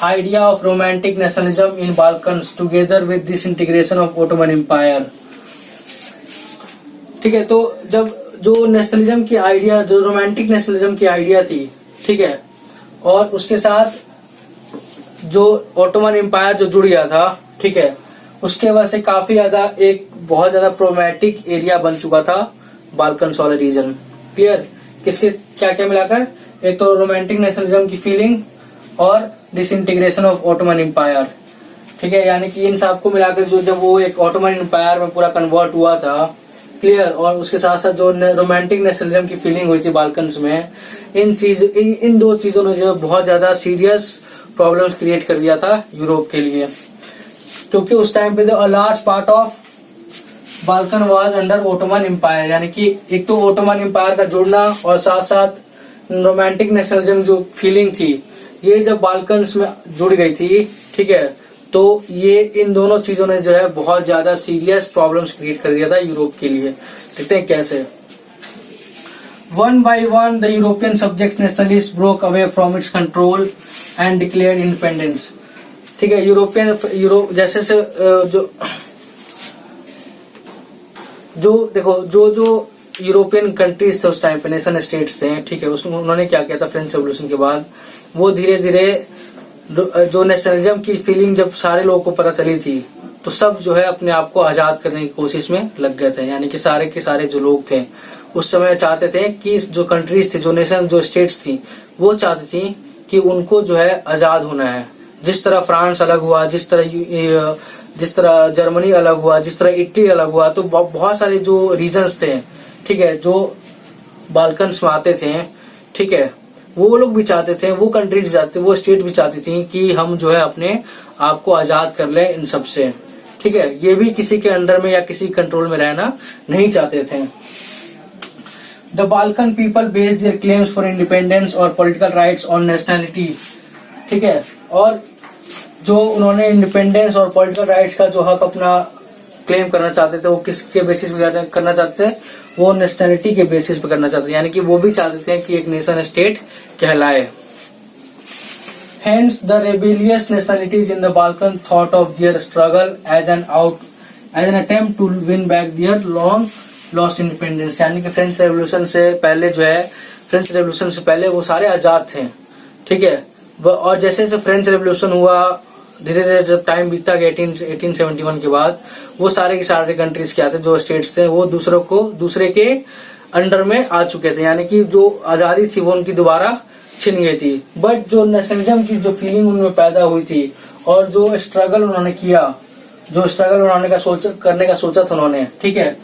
idea of romantic nationalism in Balkans together with disintegration of Ottoman Empire। ठीक है, तो जब जो नेशनलिज्म की आइडिया, जो रोमांटिक नेशनलिज्म की आइडिया थी, ठीक है, और उसके साथ जो ऑटोमन एम्पायर जो जुड़ गया था, ठीक है, उसके वजह से काफी ज्यादा एक बहुत ज्यादा प्रोब्लेमेटिक एरिया बन चुका था बाल्कन्स वाला रीजन। क्लियर? किसके क्या क्या मिलाकर? एक तो रोमांटिक नेशनलिज्म की फीलिंग और डिसइंटीग्रेशन ऑफ ऑटोमन एम्पायर। ठीक है, यानी कि इन सबको मिलाकर जो जब वो एक ऑटोमन एम्पायर में पूरा कन्वर्ट हुआ था, क्लियर, और उसके साथ साथ जो रोमांटिक नेशनलिज्म की फीलिंग हुई थी बाल्कन्स में, इन दो चीजों ने जो बहुत ज्यादा सीरियस प्रॉब्लम्स क्रिएट कर दिया था यूरोप के लिए। क्योंकि उस टाइम पे a large part of Balkan was under Ottoman empire, यानी कि एक तो ऑटोमन एम्पायर का जुड़ना और साथ साथ रोमांटिक नेशनलिज्म जो फीलिंग थी, ये जब बाल्कन्स में जुड़ गई थी, ठीक है, तो ये इन दोनों चीजों ने जो है बहुत ज्यादा सीरियस प्रॉब्लम्स क्रिएट कर दिया था यूरोप के लिए। देखते हैं कैसे। One by one the European subject nationalist broke away from its control and declared independence. ठीक है, यूरोप जैसे से जो यूरोपियन कंट्रीज थे उस टाइम पे, नेशन स्टेट्स थे, ठीक है, उसमें उन्होंने क्या किया था फ्रेंच रेवोल्यूशन के बाद, वो धीरे धीरे जो नेशनलिज्म की फीलिंग जब सारे लोगों को पता चली थी, तो सब जो है अपने आप को आजाद करने की कोशिश में लग गए थे। यानी कि सारे के सारे जो लोग थे उस समय चाहते थे कि जो कंट्रीज थी, जो नेशन, जो स्टेट्स थी, वो चाहती थी कि उनको जो है आजाद होना है। जिस तरह फ्रांस अलग हुआ, जिस तरह जर्मनी अलग हुआ, जिस तरह इटली अलग हुआ, तो बहुत सारे जो रीजन्स थे, ठीक है, जो बाल्कन्स में आते थे, ठीक है, वो लोग भी चाहते थे, वो कंट्रीज भी चाहते थे, वो स्टेट भी चाहती थी कि हम जो है अपने आप को आजाद कर ले इन सब से। ठीक है, ये भी किसी के अंडर में या किसी कंट्रोल में रहना नहीं चाहते थे। The Balkan people based there claims for independence और पॉलिटिकल राइट्स ऑन नेशनैलिटी। ठीक है, और जो उन्होंने इंडिपेंडेंस और पॉलिटिकल राइट्स का जो हक अपना क्लेम करना चाहते थे, वो किसके बेसिस पे करना चाहते थे? वो नेशनैलिटी के बेसिस पे करना चाहते थे, यानी कि वो भी चाहते थे कि एक नेशन स्टेट कहलाए। Hence, the rebellious nationalities in the Balkan thought of their struggle as an attempt to win back their long lost independence। यानी कि फ्रेंच रेवोल्यूशन से पहले वो सारे आजाद थे। ठीक है, और जैसे जैसे फ्रेंच रेवोल्यूशन हुआ, धीरे धीरे जब टाइम बीतता गया 1871 के बाद, वो सारे के सारे कंट्रीज क्या थे, जो स्टेट्स थे, वो दूसरे के अंडर में आ चुके थे। यानी कि जो आजादी थी वो उनकी दोबारा छिन गई थी। बट जो नेशनलिज्म की जो फीलिंग उनमें पैदा हुई थी और जो स्ट्रगल उन्होंने किया, जो स्ट्रगल उन्होंने करने का सोचा था उन्होंने, ठीक है,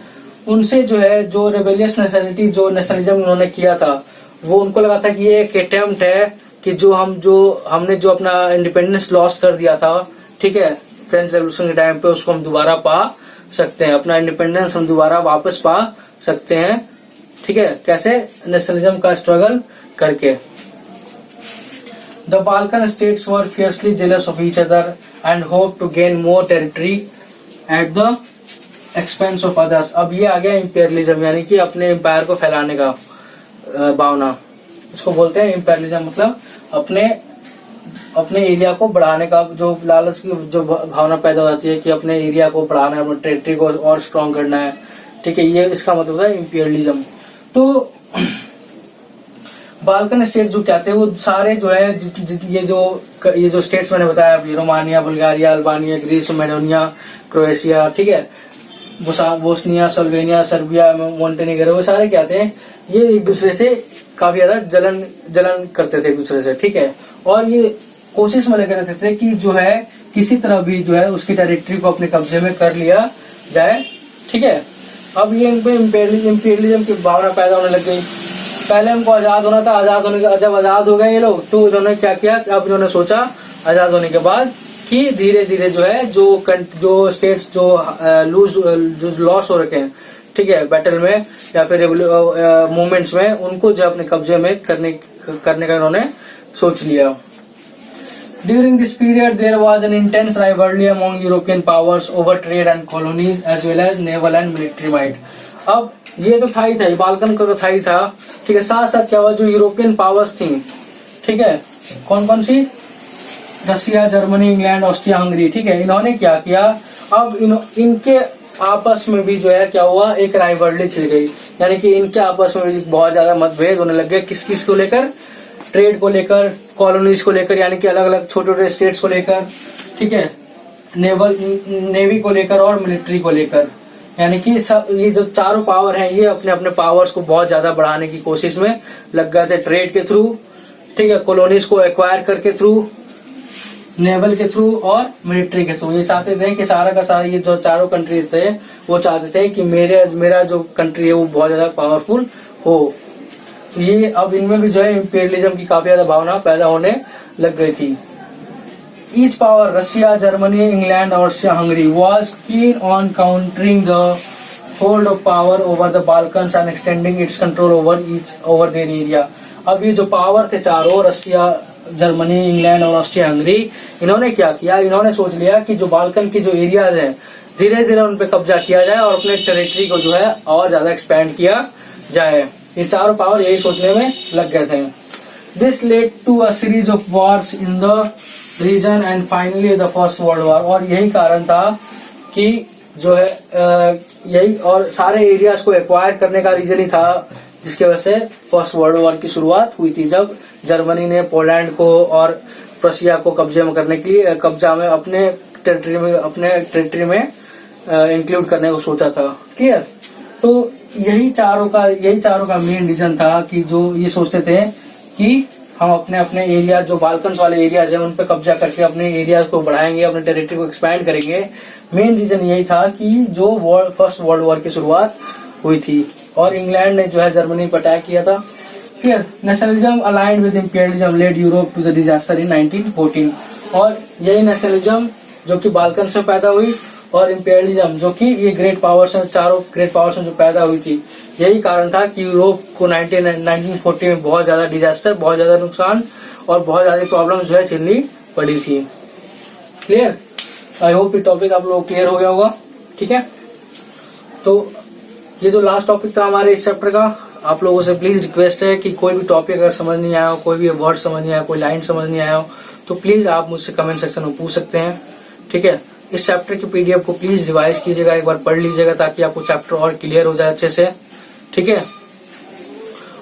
उनसे जो है जो रेबेलियस नेशनलिटी जो नेशनलिज्म उन्होंने किया था, वो उनको लगा था कि ये एक अटेम्प्ट है कि जो हमने जो अपना इंडिपेंडेंस लॉस्ट कर दिया था, ठीक है, फ्रेंच रेवोल्यूशन के टाइम पे, उसको हम दोबारा पा सकते हैं, अपना इंडिपेंडेंस हम दोबारा वापस पा सकते हैं, ठीक है, कैसे, नेशनलिज्म का स्ट्रगल करके। The Balkan states were fiercely jealous of each other and hope to gain more territory at the expense of others. अब ये आ गया इंपेरियलिज्म, यानी कि अपने एम्पायर को फैलाने का भावना, इसको बोलते हैं इंपेरियलिज्म, मतलब अपने एरिया को बढ़ाने का जो लालच की जो भावना पैदा हो जाती है कि अपने एरिया को बढ़ाना है, अपने टेरिटरी को और स्ट्रॉन्ग करना है, ठीक है, ये इसका मतलब है इंपेरियलिज्म। तो बाल्कन स्टेट जो कहते हैं वो सारे जो है ये जो स्टेट्स मैंने बताया, Romania, Bulgaria, Albania, Greece, Macedonia, Croatia, ठीक है, बोस्निया, स्लोवेनिया, सर्बिया, मोंटेनेग्रो, वो सारे क्या थे, ये एक दूसरे से काफी ज्यादा जलन करते थे एक दूसरे से, ठीक है, और ये कोशिश में लगे रहते थे कि जो है किसी तरह भी जो है उसकी टेरिटरी को अपने कब्जे में कर लिया जाए, ठीक है। अब ये इनको इंपेरियलिज्म की भावना पैदा होने लग गई। पहले हमको आजाद होना था, जब आजाद हो गए ये लोग, तो इन्होंने क्या किया, अब इन्होंने सोचा आजाद होने के बाद कि धीरे धीरे जो है जो स्टेट्स जो लॉस हो रखे हैं, ठीक है, बैटल में या फिर मूवमेंट्स में, उनको जो अपने कब्जे में करने का इन्होंने सोच लिया। During this period, there was an intense rivalry among European powers over trade and colonies, as well as naval and military might. अब ये तो था ही था, बाल्कन का तो था ही था, ठीक है, साथ साथ क्या हुआ, जो यूरोपियन पावर्स थी, ठीक है, कौन कौन सी, Russia, Germany, England, Austria, Hungary, ठीक है, इन्होंने क्या किया, अब इनके आपस में भी जो है क्या हुआ, एक राइवलरी छिड़ गई, यानी कि इनके आपस में भी बहुत ज्यादा मतभेद होने लग गए, किस किस को लेकर, ट्रेड को लेकर, कॉलोनीज को लेकर, यानी कि अलग अलग छोटे छोटे स्टेट्स को लेकर, ठीक है, नेवी को लेकर और मिलिट्री को लेकर, यानी कि सब ये जो चारों पावर हैं, ये अपने अपने पावर्स को बहुत ज्यादा बढ़ाने की कोशिश में लग गए थे, ट्रेड के थ्रू, ठीक है, कॉलोनीज को एक्वायर करके थ्रू, नेवल के थ्रू और मिलिट्री के थ्रू। ये चाहते थे कि सारा का सारा ये जो चारों कंट्रीज थे वो चाहते थे कि मेरा जो कंट्री है वो बहुत ज्यादा पावरफुल हो। तो ये अब इनमें भी जो है इंपेरियलिज्म की काफी ज्यादा भावना पैदा होने लग गई थी। Each power, Russia, Germany, England और Hungary, was keen on countering the hold of power over the Balkans and extending its control over their area. अब ये जो पावर थे चारों, रशिया, जर्मनी, इंग्लैंड और ऑस्ट्रिया, हंगरी, इन्होंने क्या किया, इन्होंने सोच लिया कि जो बाल्कन की जो एरियाज हैं धीरे धीरे उन पे कब्जा किया जाए और अपने टेरिटरी को जो है और ज्यादा एक्सपैंड किया जाए। ये चारों पावर यही सोचने में लग गए थे। This led to a series of wars in the region and finally the First World War. और यही कारण था कि जो है यही और सारे एरियाज को एक्वायर करने का रीजन ही था, जिसकी वजह से फर्स्ट वर्ल्ड वॉर की शुरुआत हुई थी, जब जर्मनी ने पोलैंड को और प्रशिया को कब्जे में करने के लिए अपने टेरिटरी में इंक्लूड करने को सोचा था, ठीक है। तो यही चारों का मेन रीजन था कि जो ये सोचते थे कि हम अपने एरिया जो बाल्कन्स वाले एरियाज हैं उन पे कब्जा करके अपने एरिया को बढ़ाएंगे, अपने टेरिटरी को एक्सपैंड करेंगे। मेन रीजन यही था कि जो फर्स्ट वर्ल्ड वॉर की शुरुआत हुई थी और इंग्लैंड ने जो है जर्मनी पर अटैक किया था। फिर nationalism aligned with imperialism led Europe to the disaster in 1914। और यही नेशनलिज्म जो कि बाल्कन से पैदा हुई और इंपेरियलिज्म जो कि ये ग्रेट पावर्स चारों ग्रेट पावर्स जो पैदा हुई थी, यही कारण था कि यूरोप को 1940 में बहुत ज्यादा डिजास्टर, बहुत ज्यादा नुकसान और बहुत ज्यादा प्रॉब्लम जो है झेलनी पड़ी थी। क्लियर? आई होप ये टॉपिक आप लोग क्लियर हो गया होगा, ठीक है। तो ये जो लास्ट टॉपिक था हमारे इस चैप्टर का, आप लोगों से प्लीज रिक्वेस्ट है कि कोई भी टॉपिक अगर समझ नहीं आया हो, कोई भी वर्ड समझ नहीं आया, कोई लाइन समझ नहीं आया हो, तो प्लीज आप मुझसे कमेंट सेक्शन में पूछ सकते हैं, ठीक है। इस चैप्टर की पीडीएफ को प्लीज रिवाइज कीजिएगा, एक बार पढ़ लीजिएगा ताकि आपको चैप्टर और क्लियर हो जाए अच्छे से, ठीक है।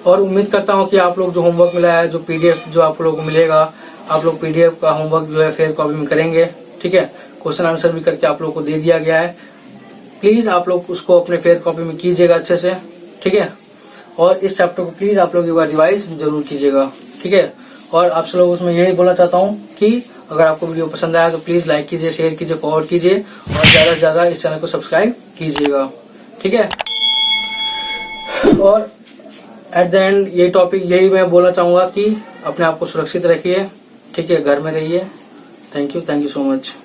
और उम्मीद करता हूँ कि आप लोग जो होमवर्क मिला है, जो पीडीएफ जो आप लोगों को मिलेगा, आप लोग पीडीएफ का होमवर्क जो है फेयर कॉपी में करेंगे, ठीक है। क्वेश्चन आंसर भी करके आप लोग को दे दिया गया है, प्लीज आप लोग उसको अपने फेयर कॉपी में कीजिएगा अच्छे से, ठीक है। और इस चैप्टर को प्लीज आप लोग एक बार रिवाइज जरूर कीजिएगा, ठीक है। और आप सब लोगों को मैं यही बोलना चाहता हूँ कि अगर आपको वीडियो पसंद आया तो प्लीज लाइक कीजिए, शेयर कीजिए, फॉरवर्ड कीजिए और ज्यादा से ज्यादा इस चैनल को सब्सक्राइब कीजिएगा, ठीक है। और एट द एंड ये टॉपिक यही मैं बोलना चाहूंगा कि अपने आप को सुरक्षित रखिए, ठीक है, घर में रहिए। Thank you so much.